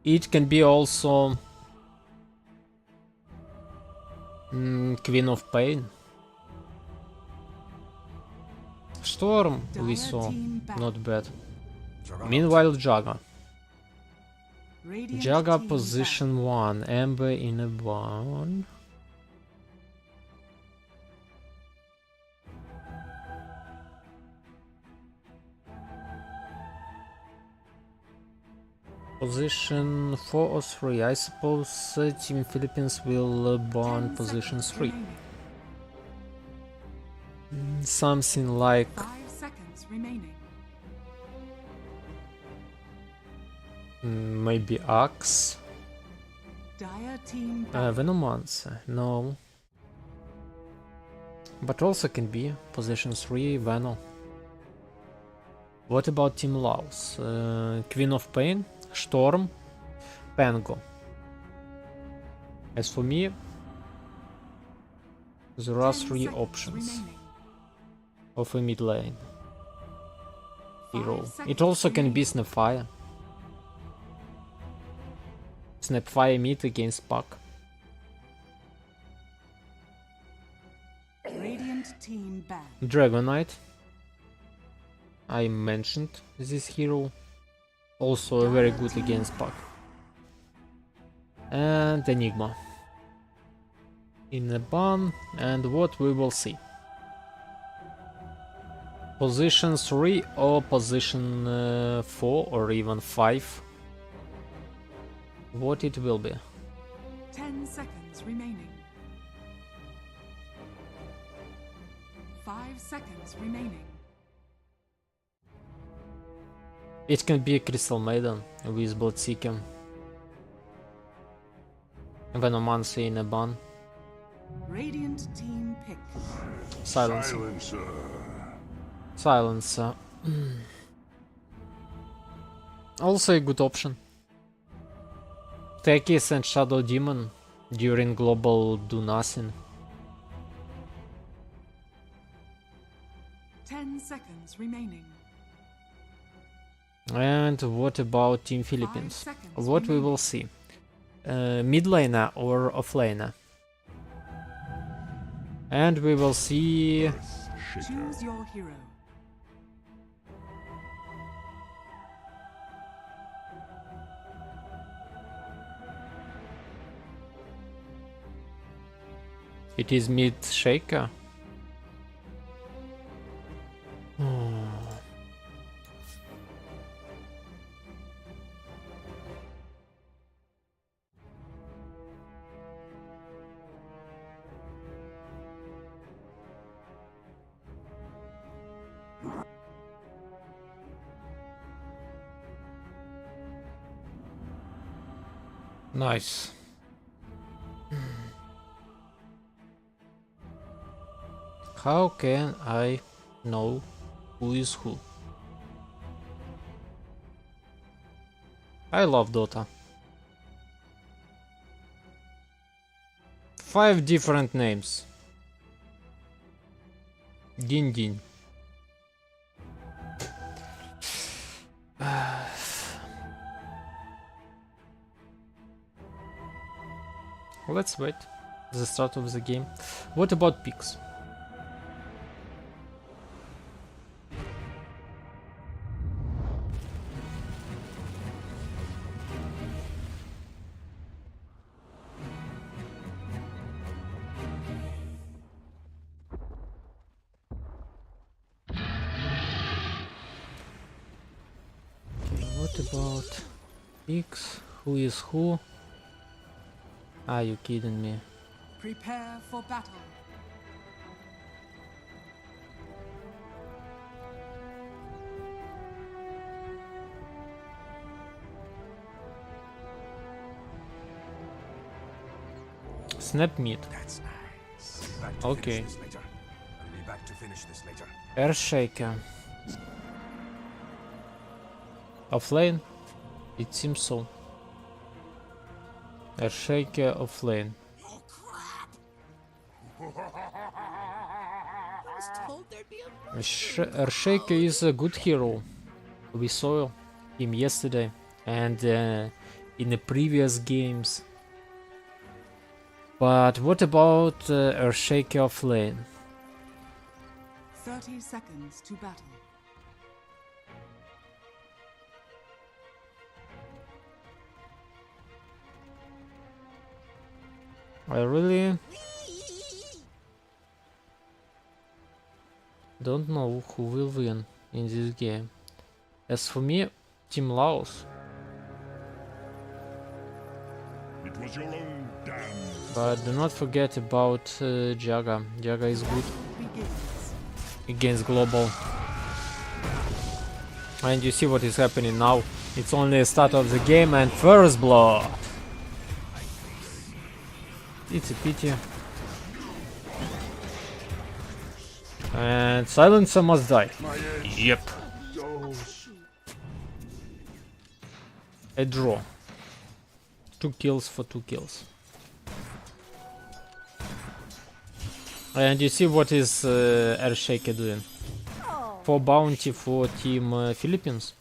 It can be also Queen of Pain. Storm we saw, not bad. Meanwhile, Jaga. Radiant Jaga team position 1, Ember in a 1. Position 4 or 3. I suppose Team Philippines will ban 10 position seconds 3. remaining. Something like 5 seconds remaining. maybe Axe. Dire team back. Venomancer, no. But also can be position 3 Venom. What about Team Laos? Queen of Pain, Storm, Pango. As for me, there are 10 3 seconds options remaining. of a mid lane 5 hero. It seconds also can be remaining. Snapfire. Snapfire mid against Puck. Radiant team back. Dragon Knight. I mentioned this hero. Also very good against Puck. And Enigma. In a ban, and what we will see. Position 3 or position 4 or even 5. What it will be. 10 seconds remaining. 5 seconds remaining. It can be a Crystal Maiden with Bloodseeker. Venomancer in a ban. Radiant team pick. Silencer. Silencer. Silencer. Also a good option. Tekis and Shadow Demon during global do nothing. 10 seconds remaining. And what about Team Philippines? seconds What we remaining. will see? Mid laner or offlaner? And we will see Shaker. Choose your hero. it is mid shaker. Nice. How can I know who is who? I love Dota. 5 different names. Din din. Let's wait the start of the game. What about picks? What about picks? Who is who? Are you kidding me? Prepare for battle. Snap mid. That's nice. Back to Okay. finish this later. I'll be back to finish this later. Airshaker. Off lane? It seems so. Airshaker off lane. Oh crap! I was told there'd be a Airshaker is a good hero. We saw him yesterday and in the previous games. But what about Airshaker off lane? 30 seconds to battle. I really don't know who will win in this game. As for me, Team Laos. It was your own damn. But do not forget about Jaga. Jaga is good against global. And you see what is happening now. It's only the start of the game and first blood. It's a pity. And Silencer must die. Yep. A draw. 2 kills for 2 kills. And you see what is Airshaker doing? For bounty for Team Philippines.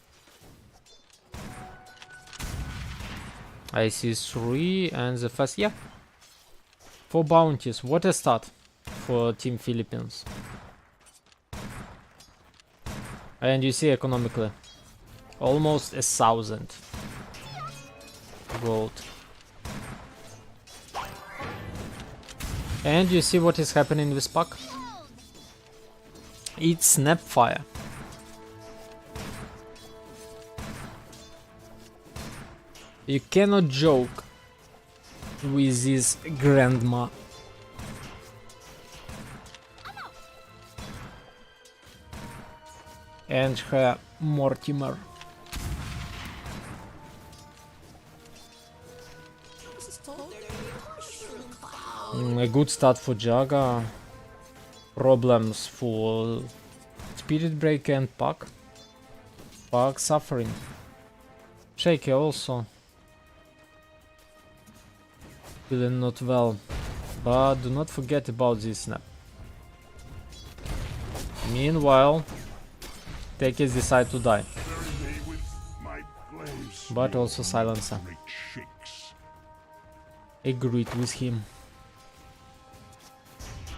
I see 3 and the first, yeah. 4 bounties, what a start for Team Philippines. And you see economically, almost 1,000 gold. And you see what is happening with Puck? It's Snapfire. You cannot joke with this grandma. And her Mortimer. A good start for Jaga. Problems for Spirit Breaker and Puck. Puck suffering. Shaky also. Feeling not well. But do not forget about this snap. Meanwhile, Tekis decide to die. But also Silencer. Agreed with him.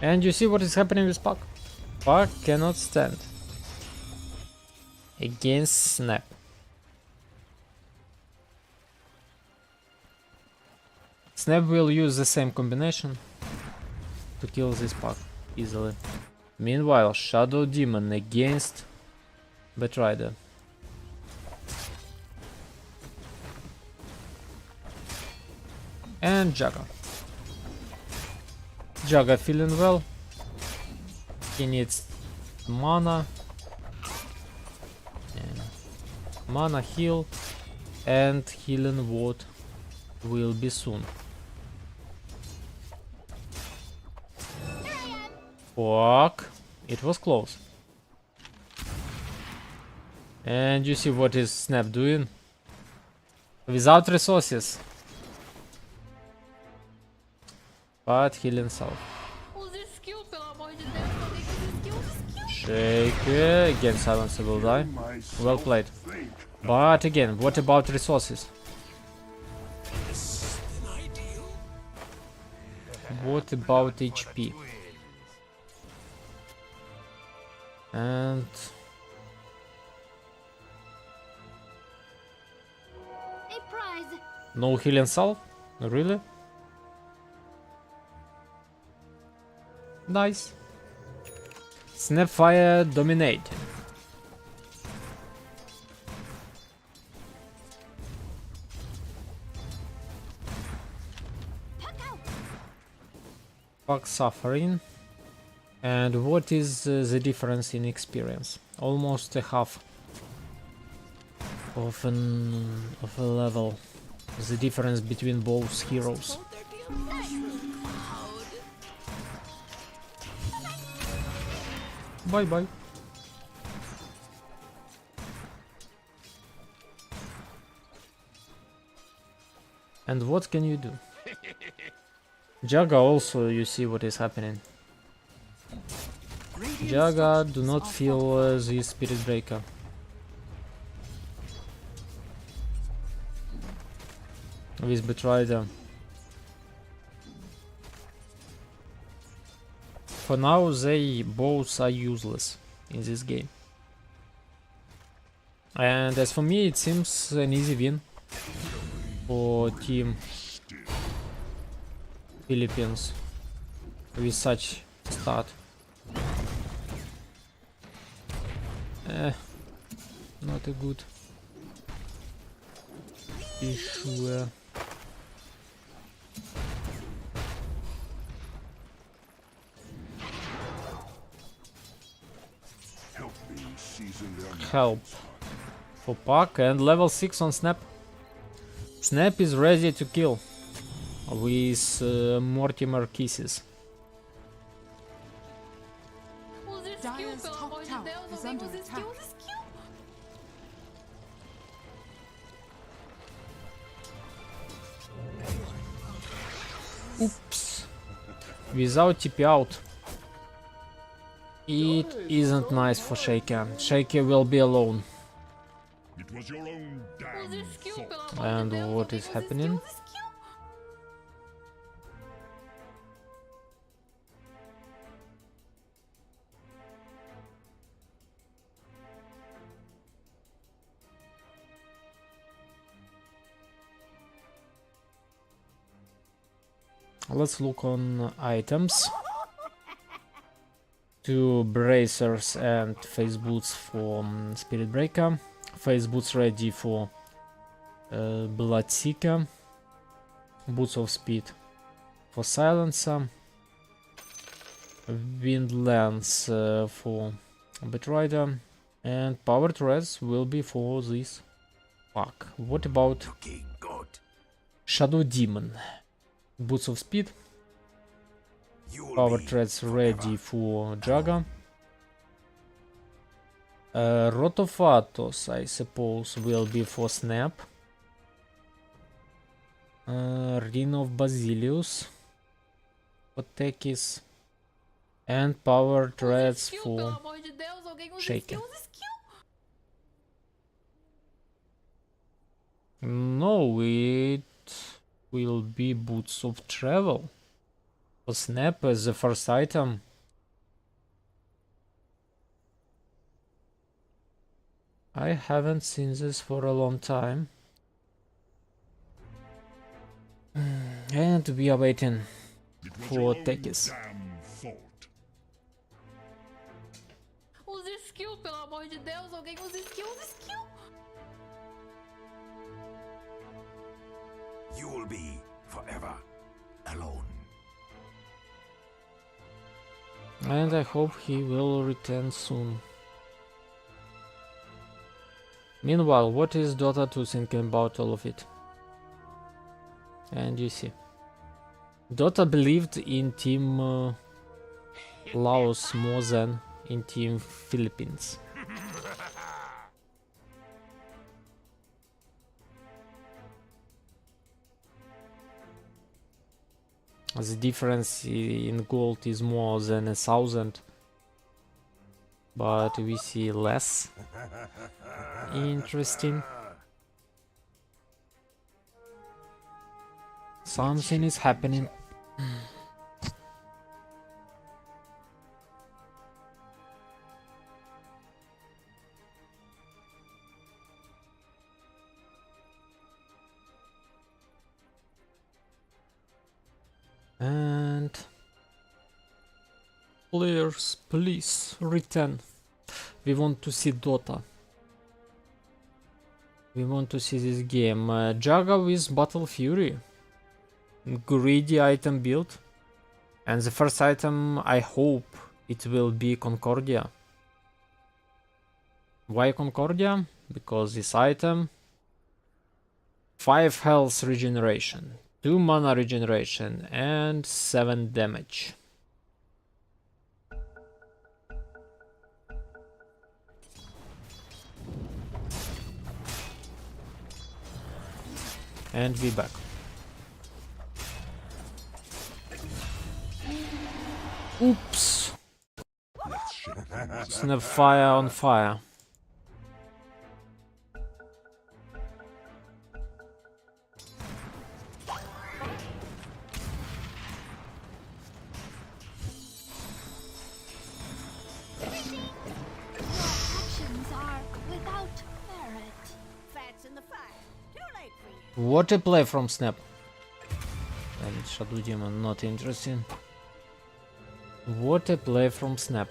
And you see what is happening with Puck. Puck cannot stand against Snap. Snap will use the same combination to kill this Puck easily. Meanwhile, Shadow Demon against Batrider. And Jaga. Jaga feeling well. He needs mana. And mana heal. And healing ward will be soon. Fuck. It was close. And you see what is Snap doing? Without resources. But heal himself. Use skill, pelo amor de Deus. Alguém use skill. Shake. Again, Silencer will die. Well played. But again, what about resources? What about HP? And A prize. no healing salve? Really? Nice. Snapfire dominate. Puck suffering. And what is the difference in experience? Almost a half of a level. The difference between both heroes. Bye bye. And what can you do? Jaga also, you see what is happening. Radiant Jaga, do structures not are feel fortified. the Spirit Breaker. With Betrider. For now, they both are useless in this game. And as for me, it seems an easy win for Team Philippines with such start. Not a good issue. Help me season their Help for Puck and level 6 on Snap. Snap is ready to kill with Mortimer kisses. Use skill, Dire's pelo top amor de tower Deus. is Alguém under use skill, attack. use skill. Oops. Without TP out. It isn't nice for Shaker. Shaker will be alone. It was your own damn Use skill, fault. pelo amor And de Deus. what Alguém is use happening? skill, use skill. Let's look on items. 2 bracers and face boots for Spirit Breaker. Face boots ready for Bloodseeker. Boots of Speed for Silencer. Wind Lance for Betrider. And Power Threads will be for this pack. What about Looking good. Shadow Demon? Boots of Speed. You'll Power be Threads forever. ready for Jaga. Rotofatos, I suppose, will be for Snap. Ring of Basilius for Tekis. And Power Use Threads skill, for pelo amor de Deus. Alguém use Shaker. skill, use skill. No, it will be Boots of Travel for Snap as the first item. I haven't seen this for a long time. And we are waiting It was for your own Tekis. damn fault. Use skill, pelo amor de Deus. Alguém use skill, use skill. You'll be forever alone. And I hope he will return soon. Meanwhile, what is Dota 2 thinking about all of it? And you see. Dota believed in Team Laos more than in Team Philippines. The difference in gold is more than 1,000, but we see less. Interesting. Something is happening. And players, please return. We want to see Dota. We want to see this game. Jaga with Battle Fury. Greedy item build. And the first item, I hope it will be Concordia. Why Concordia? Because this item 5 health regeneration, 2 mana regeneration, and 7 damage. And we back. Oops. Let's shake things up. Snap fire on fire. Actions are without merit. Fats in the fire. Too late for you. What a play from Snap. And Shadow Demon, not interesting. What a play from Snap.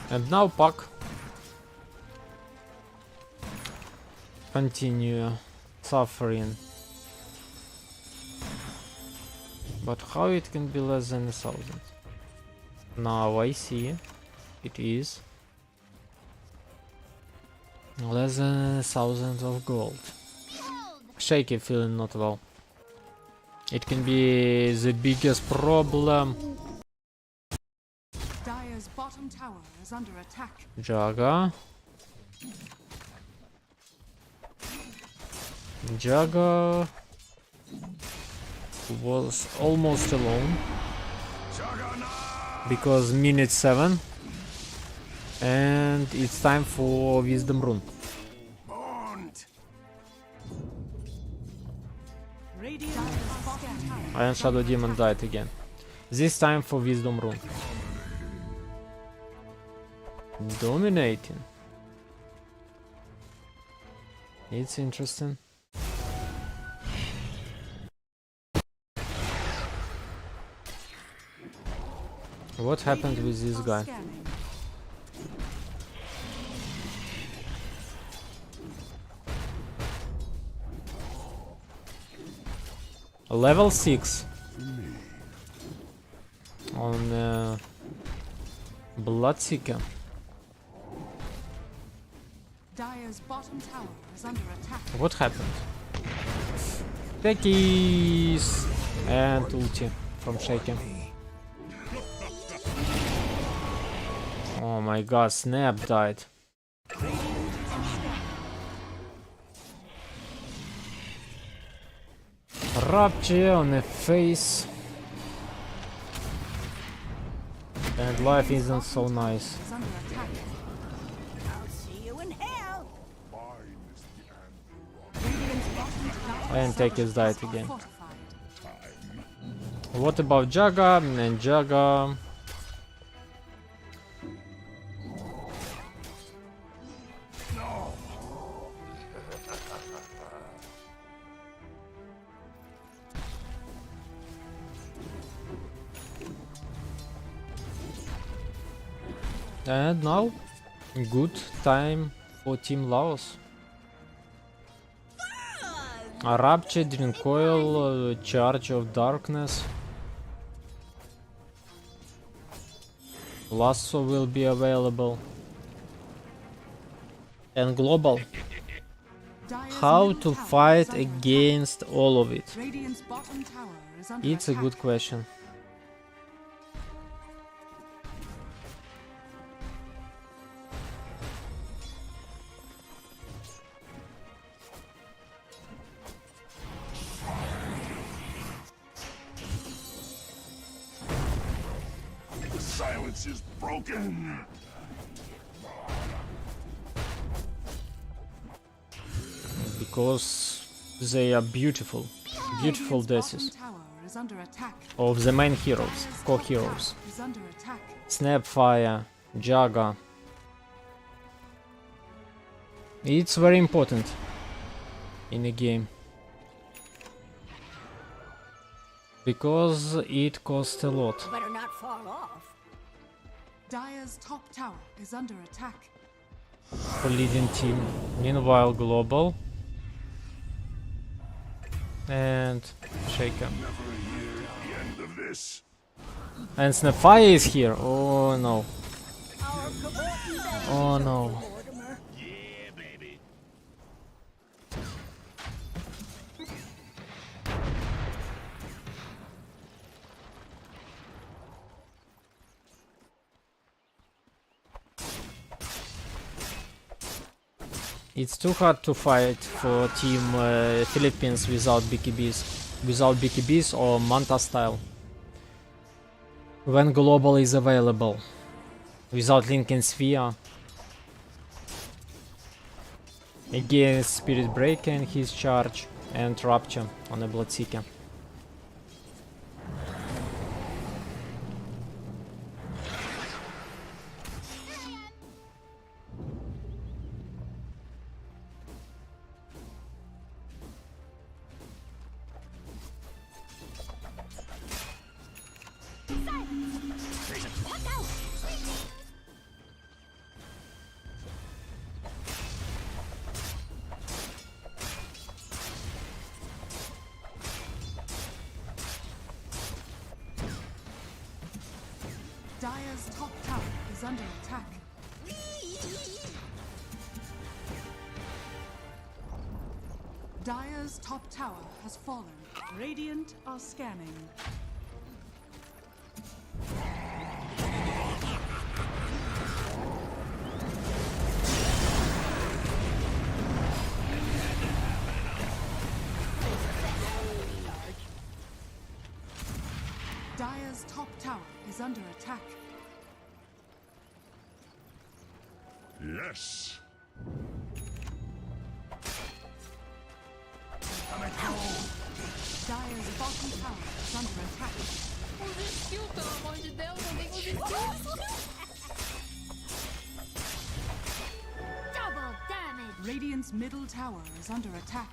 And now Puck. Continue suffering. But how it can be less than 1,000? Now I see. It is less than 1,000 of gold. Shaky feeling not well. It can be the biggest problem. Dire's bottom tower is under attack. Jaga. Jaga was almost alone because minute 7 and it's time for Wisdom Rune. Bond. Dire's bottom tower And Shadow Demon died again. This time for Wisdom Rune. Dominating. It's interesting. What happened with this guy? scanning. Level 6 on Bloodseeker. Dire's bottom tower is under attack. What happened? Techies and ulti from Shaky. Oh my god, Snap died. Rapture on the face. And life isn't so nice. Is under attack. I'll see you in hell. Mine is the anvil. Radiant's bottom tower And Techies died are again. fortified. What about Jaga and Jaga? And now, good time for Team Laos. A Rapture, Drink Coil, Charge of Darkness. Lasso will be available. And Global. Dire's How middle to tower fight is under attack. against all of it? Radiant's bottom tower is under It's a attack. good question. The silence is broken. Because they are beautiful. Beautiful Radiant's deaths bottom tower is under attack. of the main heroes, Dire's core top heroes. tower is under attack. Snapfire, Jaga. It's very important in a game. Because it costs a lot. Better not fall off. Dire's top tower is under attack. For leading team. Meanwhile, Global and Shaker. Never hear the end of this. And Snapfire is here. Oh no. Our cavorting days Oh are no. Mortimer. Yeah, baby. It's too hard to fight for Team Philippines without BKBs or Manta style. When global is available, without Lincoln Sphere. Against Spirit Breaker and his charge, and Rupture on a Bloodseeker. Dire's top tower is under attack. Dire's top tower has fallen. Radiant are scanning. Dire's top tower is under attack. Yes. Dire's bottom tower is under attack. Use skill, pelo amor de Deus. Alguém use skill. Double damage. Radiant's middle tower is under attack.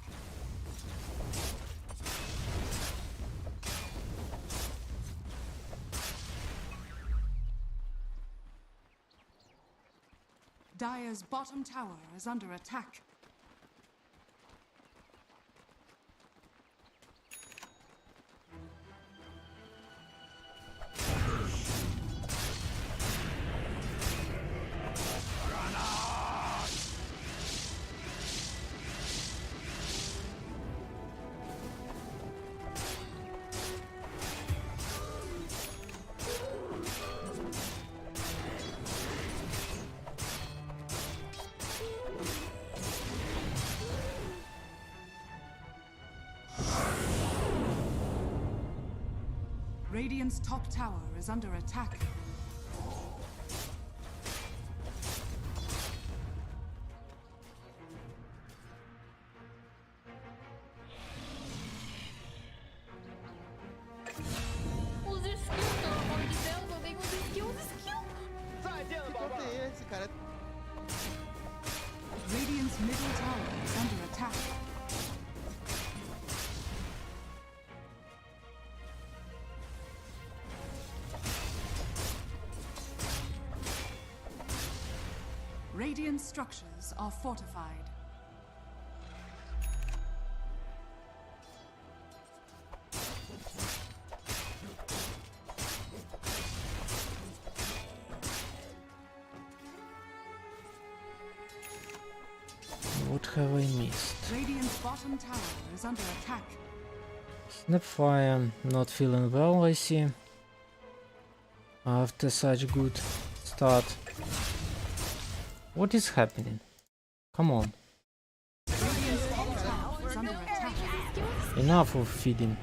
Dire's bottom tower is under attack. Radiant's top tower is under attack. Use skill, pelo amor de Deus. Alguém use skill. Esse cara é... Radiant's middle tower is under attack. Radiant structures are fortified. What have I missed? Radiant's bottom tower is under attack. Snapfire not feeling well, I see. After such good start. What is happening? Come on. Radiant's top tower is under attack. Enough of feeding.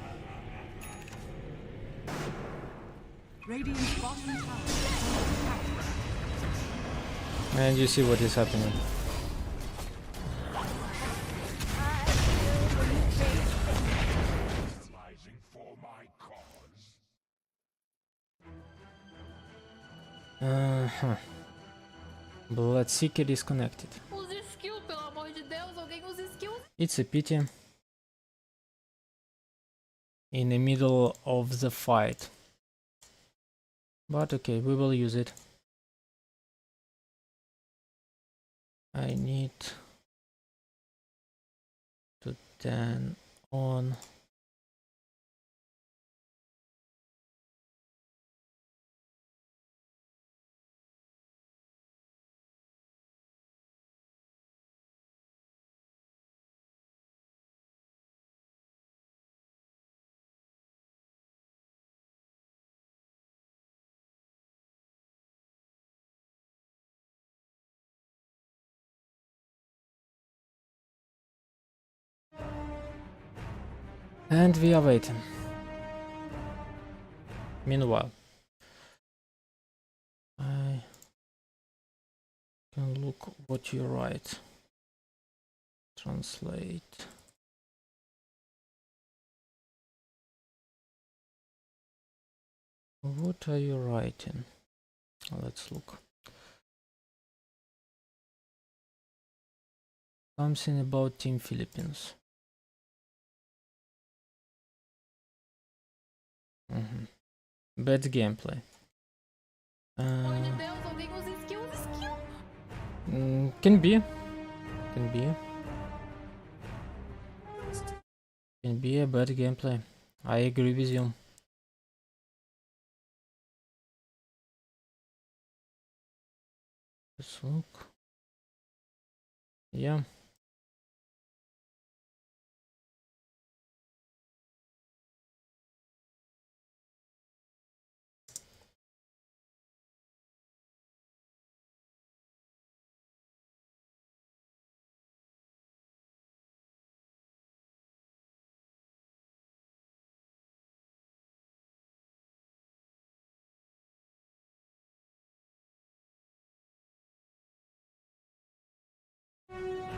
Radiant's bottom tower is under attack. And you see what is happening. Rising for my cause. Bloodseeker disconnected. Use skill, pelo amor de Deus. Alguém use skill. It's a pity. In the middle of the fight. But okay, we will use it. I need to turn on And we are waiting. Meanwhile, I can look what you write. Translate. What are you writing? Let's look. Something about Team Philippines. Bad gameplay. Pelo de Deus, alguém usa skill, usa skill. Can be. Can be a bad gameplay. I agree with you. Let's look. Yeah.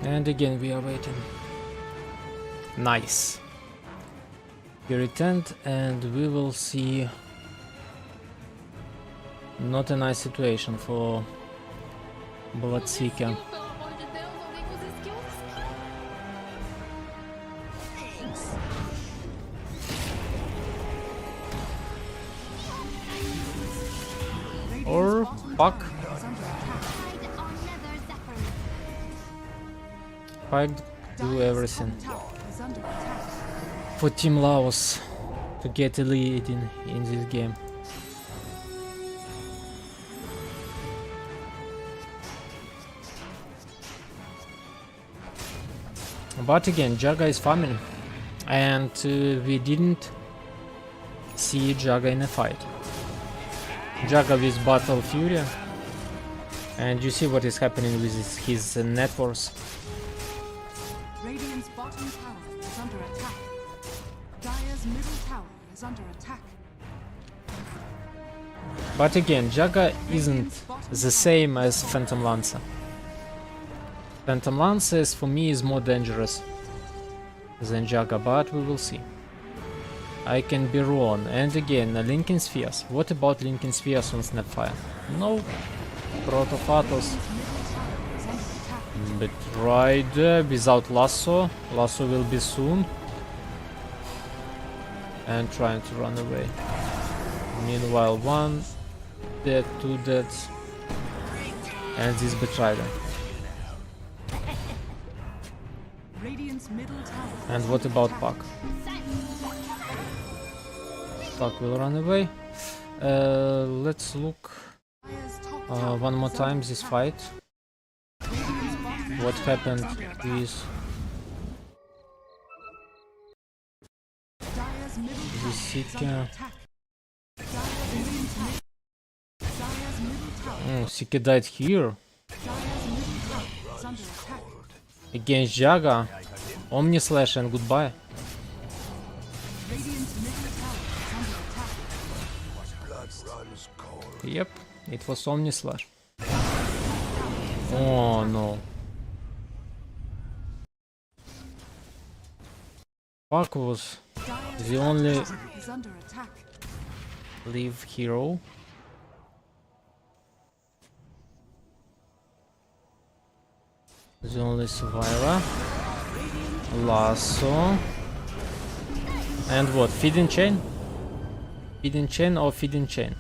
And again we are waiting. Nice. He returned and we will see not a nice situation for Bloodseeker. Skill, pelo amor de Deus, alguém usa skill, usa skill. Or Puck. Puck do everything Is under attack. for Team Laos to get a lead in this game. But again, Jaga is farming, and we didn't see Jaga in a fight. Jaga with Battle Fury, and you see what is happening with his net worth. Radiant's bottom tower is under attack. Dire's middle tower is under attack. But again, Jaga isn't the same as Phantom Lancer. Phantom Lancer for me is more dangerous than Jaga, but we will see. I can be wrong. And again, Linking Spheres. What about Linking Spheres on Snapfire? No. Protopathos. But right there, without Lasso. Lasso will be soon. And trying to run away. Meanwhile, one dead, two dead. And this Betrayer. Radiant's middle tower. And what about Puck? Puck will run away. Let's look Dire's top tower one more is time under this attack. fight. Radiant's bottom What tower happened is under attack. with Dire's middle the tower is Seeker? under attack. Dire's middle tower. Seeker died here Dire's middle tower is under attack. against Jaga. Omni Slash and goodbye. Radiant's middle tower is under attack. Blood runs cold. Yep, it was Omni Slash. Oh no. Puck was Dire's the only tower is under attack. live hero. The only survivor. Lasso. And what? Feeding chain? Feeding chain or feeding chain?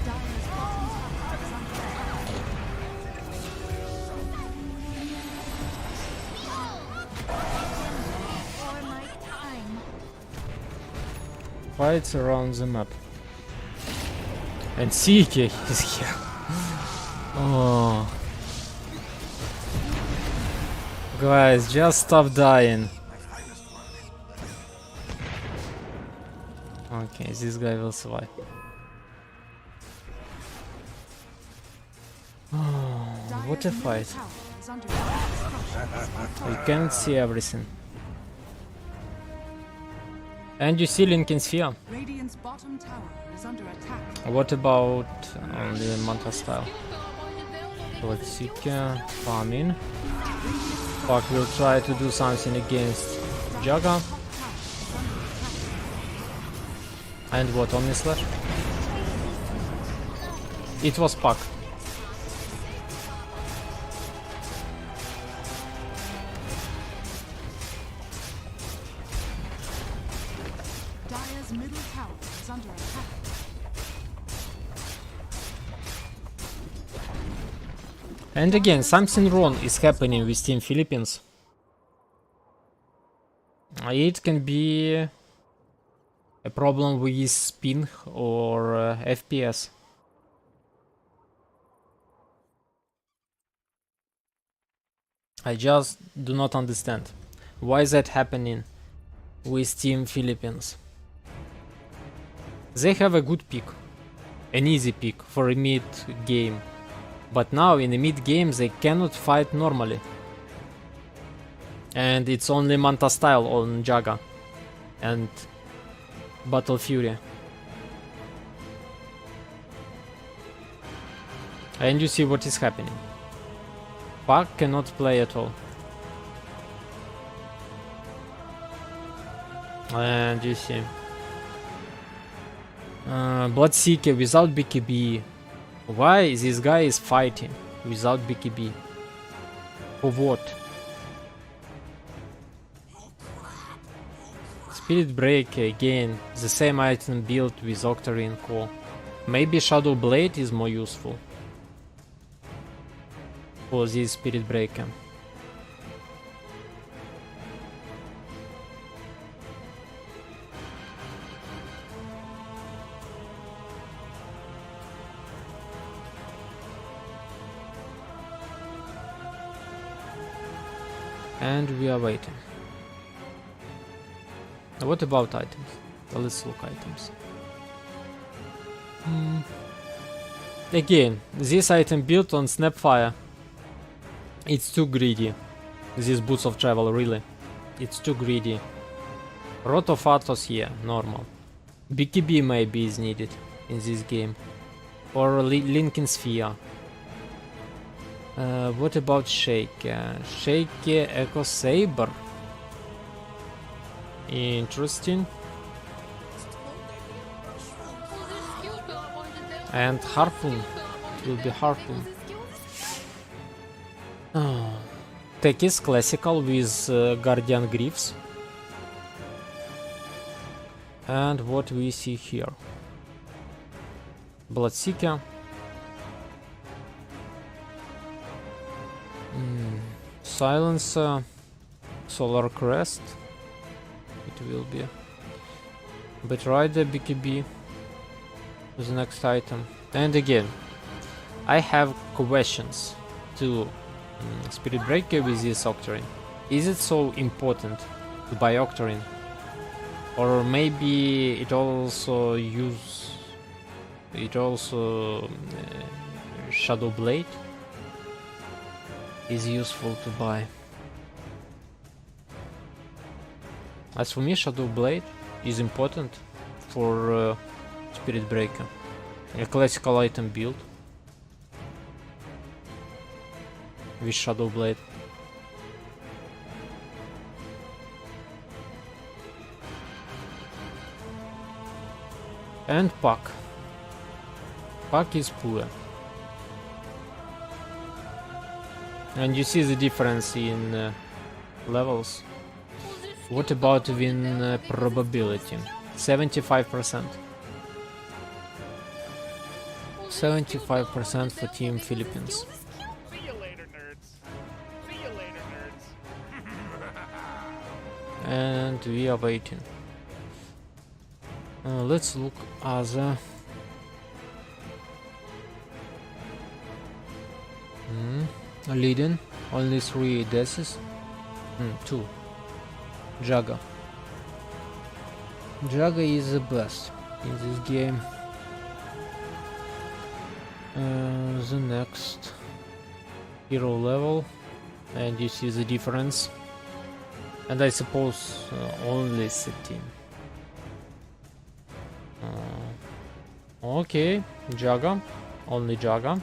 Dire's bottom tower is under attack. For my time. Fights around the map. And Seeker is here. Oh. Guys, just stop dying. Okay, this guy will survive. Oh, what a Dire's middle fight. tower is under attack. We can't see everything. And you see Lincoln Sphere. Radiant's bottom tower is under attack. What about the Manta style? Let's see, farming. Fuck, we'll try to do something against Jaga. And what, Omni Slash? It was Puck. Dire's middle tower is under attack. And again, something wrong is happening with Team Philippines. It can be a problem with ping or FPS. I just do not understand why is that happening with Team Philippines. They have a good pick, an easy pick for a mid game, but now in the mid game they cannot fight normally. And it's only Manta style on Jaga and Battle Fury. And you see what is happening. Puck cannot play at all. And you see. Bloodseeker without BKB. Why this guy is fighting without BKB? For what? Spirit Break again, the same item built with Octarine Core. Maybe Shadow Blade is more useful for this Spirit Breaker. And we are waiting. What about items? Well, let's look items. Again, this item built on Snapfire. It's too greedy. These Boots of Travel, really. It's too greedy. Rot of Athos, yeah, normal. BKB maybe is needed in this game. Or Lincoln Sphere. What about Shake? Shake Echo Saber. Interesting. And Harpoon. It will be Harpoon. Oh. Tech is classical with Guardian Griefs. And what we see here? Bloodseeker. Silencer. Solar Crest. It will be. But Rider BKB is the next item. And again, I have questions to Spirit Breaker with this Octarine. Is it so important to buy Octarine? Or maybe it also Shadow Blade is useful to buy. As for me, Shadow Blade is important for Spirit Breaker. A classical item build with Shadow Blade. And Puck. Puck is poor. And you see the difference in levels. What about win probability? 75%. 75% for Team Philippines. See you later, nerds. See you later, nerds. And we are waiting. Let's look other. Leading, only 3 deaths. 2. Jaga. Jaga is the best in this game. The next hero level, and you see the difference. And I suppose only 13. Okay, Jaga. Only Jaga.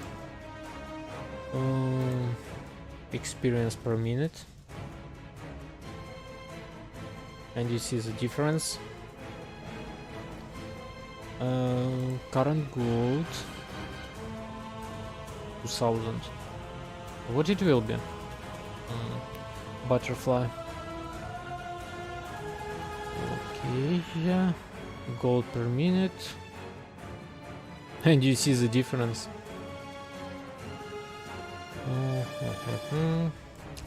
Experience per minute. And you see the difference. Current gold 2000. What it will be? Butterfly. Okay, yeah. Gold per minute. And you see the difference.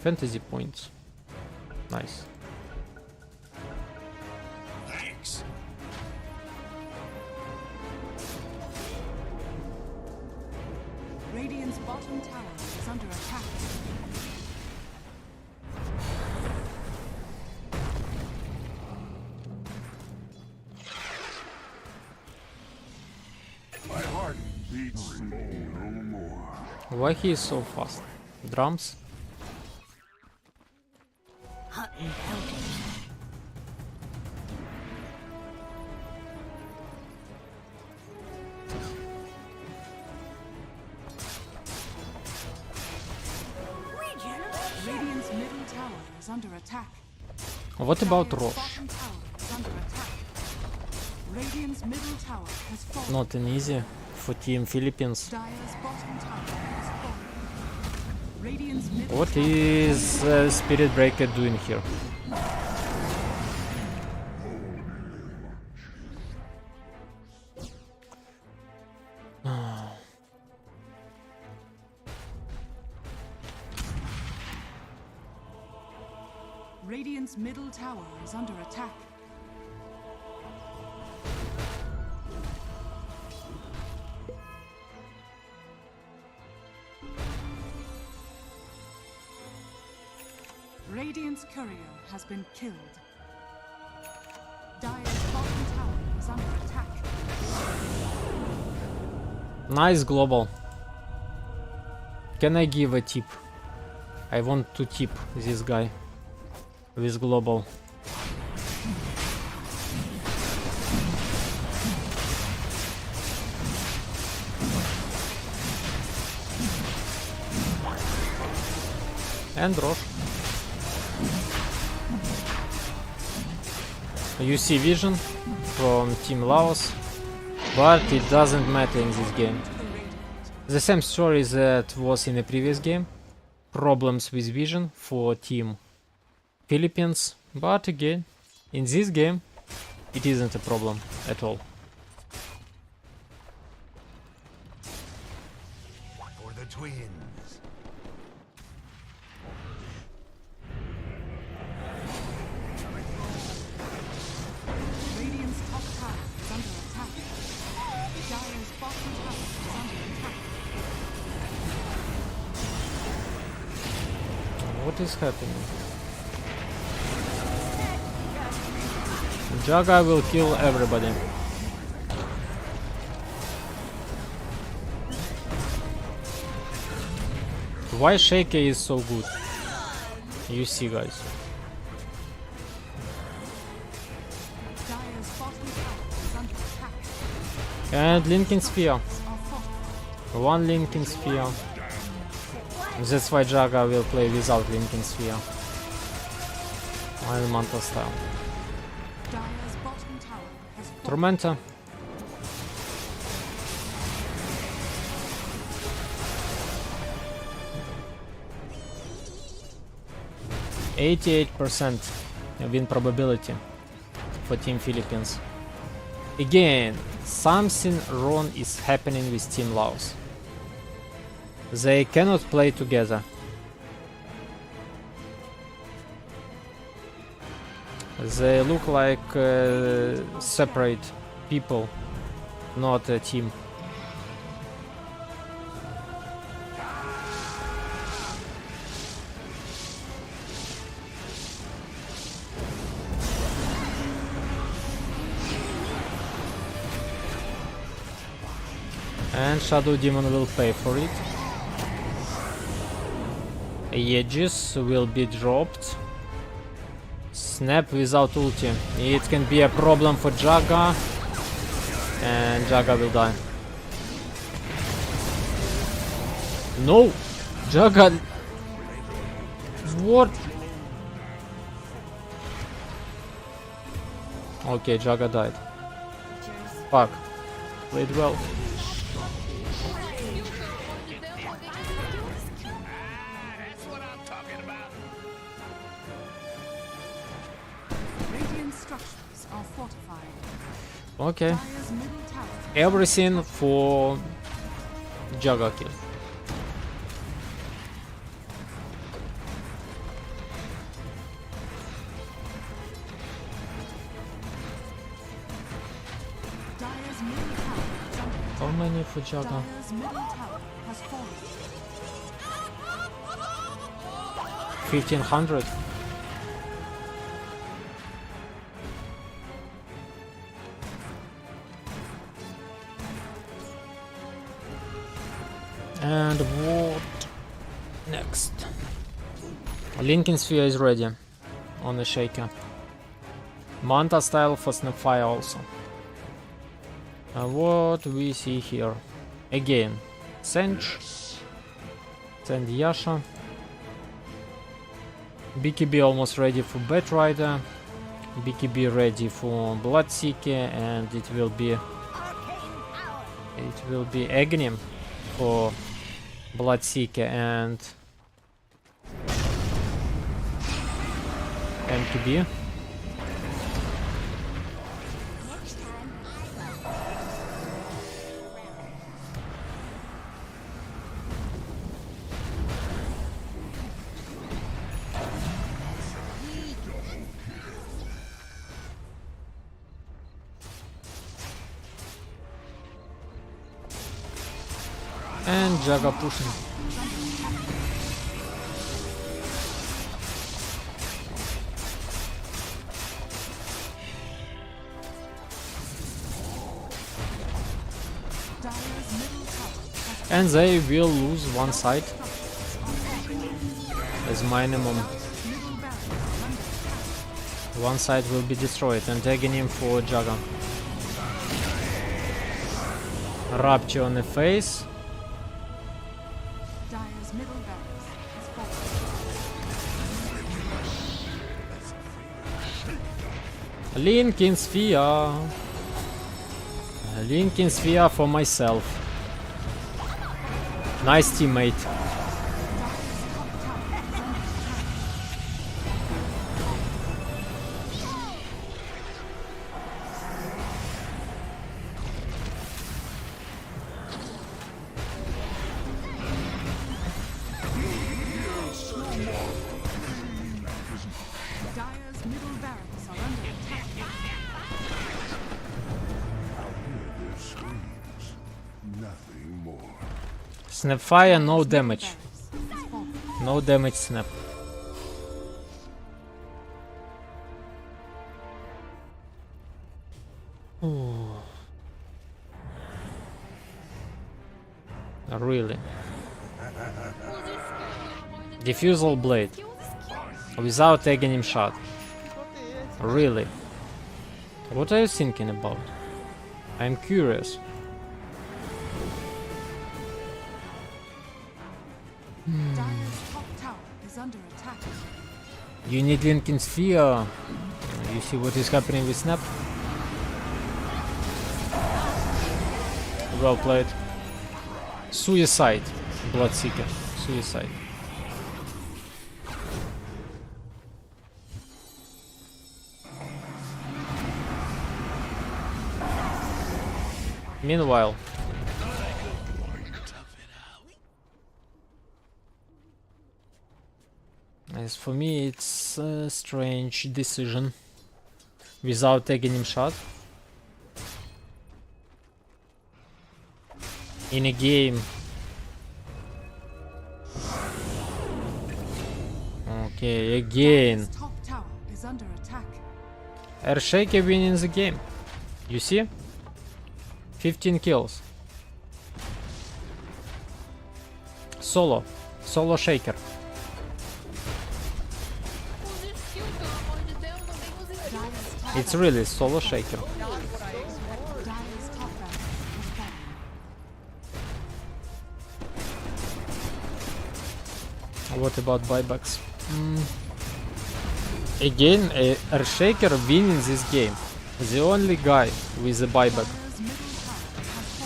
Fantasy points. Nice. Thanks. Radiant's bottom tower is under attack. My heart beats no more. Why he is so fast? Drums? Radiant's middle tower is under attack. What about Dire's Rosh? bottom tower is under attack. Radiant's middle tower has fallen. Not an easy for Team Philippines. Dire's bottom tower has fallen. Radiant's middle What tower is Spirit Breaker doing here? Radiant's middle tower is under attack. Radiant's courier has been killed. Dire's bottom tower is under attack. Nice global. Can I give a tip? I want to tip this guy with global. And Rosh. You see vision from Team Laos, but it doesn't matter in this game. The same story that was in the previous game. Problems with vision for Team Philippines, but again, in this game, it isn't a problem at all. For the twins. Radiant's top tower is under attack. Dire's bottom tower is under attack. What is happening? Jaga will kill everybody. Why Shaker is so good? You see, guys. Dire's bottom tower is under attack. And Linking Spear. Are fortified. One Linking Spear. That's why Jaga will play without Linking Sphere. Elemental style. Dire's bottom tower has fallen. Tormenta. %88% win probability for Team Philippines. Again, something wrong is happening with Team Laos. They cannot play together. They look like separate people, not a team. And Shadow Demon will pay for it. Aegis will be dropped. Snap without ulti. It can be a problem for Jaga. And Jaga will die. No! Jaga... What? Okay, Jaga died. Fuck. Played well. That's what I'm talking about. Radiant structures are fortified. Okay. Dire's middle tower Everything for Jaga kill. Dire's middle tower is under attack. How many for Jaga? Dire's middle tower has fallen. 1500. And what next? Linking Sphere is ready on the shaker. Manta style for Snapfire also. What we see here? Again, Sench, Send Yasha. BKB almost ready for Batrider. BKB ready for Bloodseeker, and it will be Aghanim for Bloodseeker and MKB. Next time I will. And Jaga pushing. Dire's middle tower has And they will lose one side as minimum. middle barracks are under attack. One side will be destroyed, and Aghanim for Jaga. Rapture on the face. Dire's middle barracks has fallen. Linking Sphere. Linking Sphere for myself. Nice teammate. Dire's middle barracks are under attack. Their screams. Nothing more. Snapfire, no damage. Barracks has fallen. No damage snap. Ooh. Really. Diffusal blade. Without Aghanim shot. Really. What are you thinking about? I'm curious. Dire's top tower is under attack. You need Linking Sphere. You see what is happening with Snap? Well played. Suicide. Bloodseeker. Suicide. Meanwhile, as for me, it's a strange decision without taking him shot in a game. Okay, again, Dire's top tower is under attack. Earthshaker winning the game. You see? 15 kills. Solo Shaker. Use skill, pelo amor de Deus, alguém use skill. Dire's top It's really Solo Shaker. Dire's top What about buybacks? Again, Earthshaker winning this game. The only guy with a buyback. Dire's middle tower has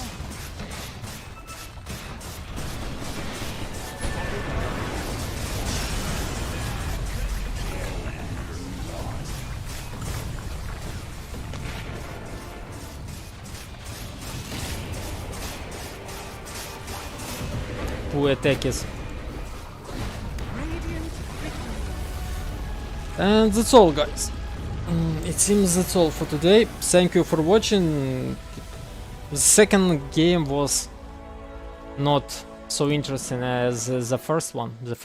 fallen. Poor attackers. Radiant victory. And that's all, guys. It seems that's all for today. Thank you for watching. The second game was not so interesting as the first one. The first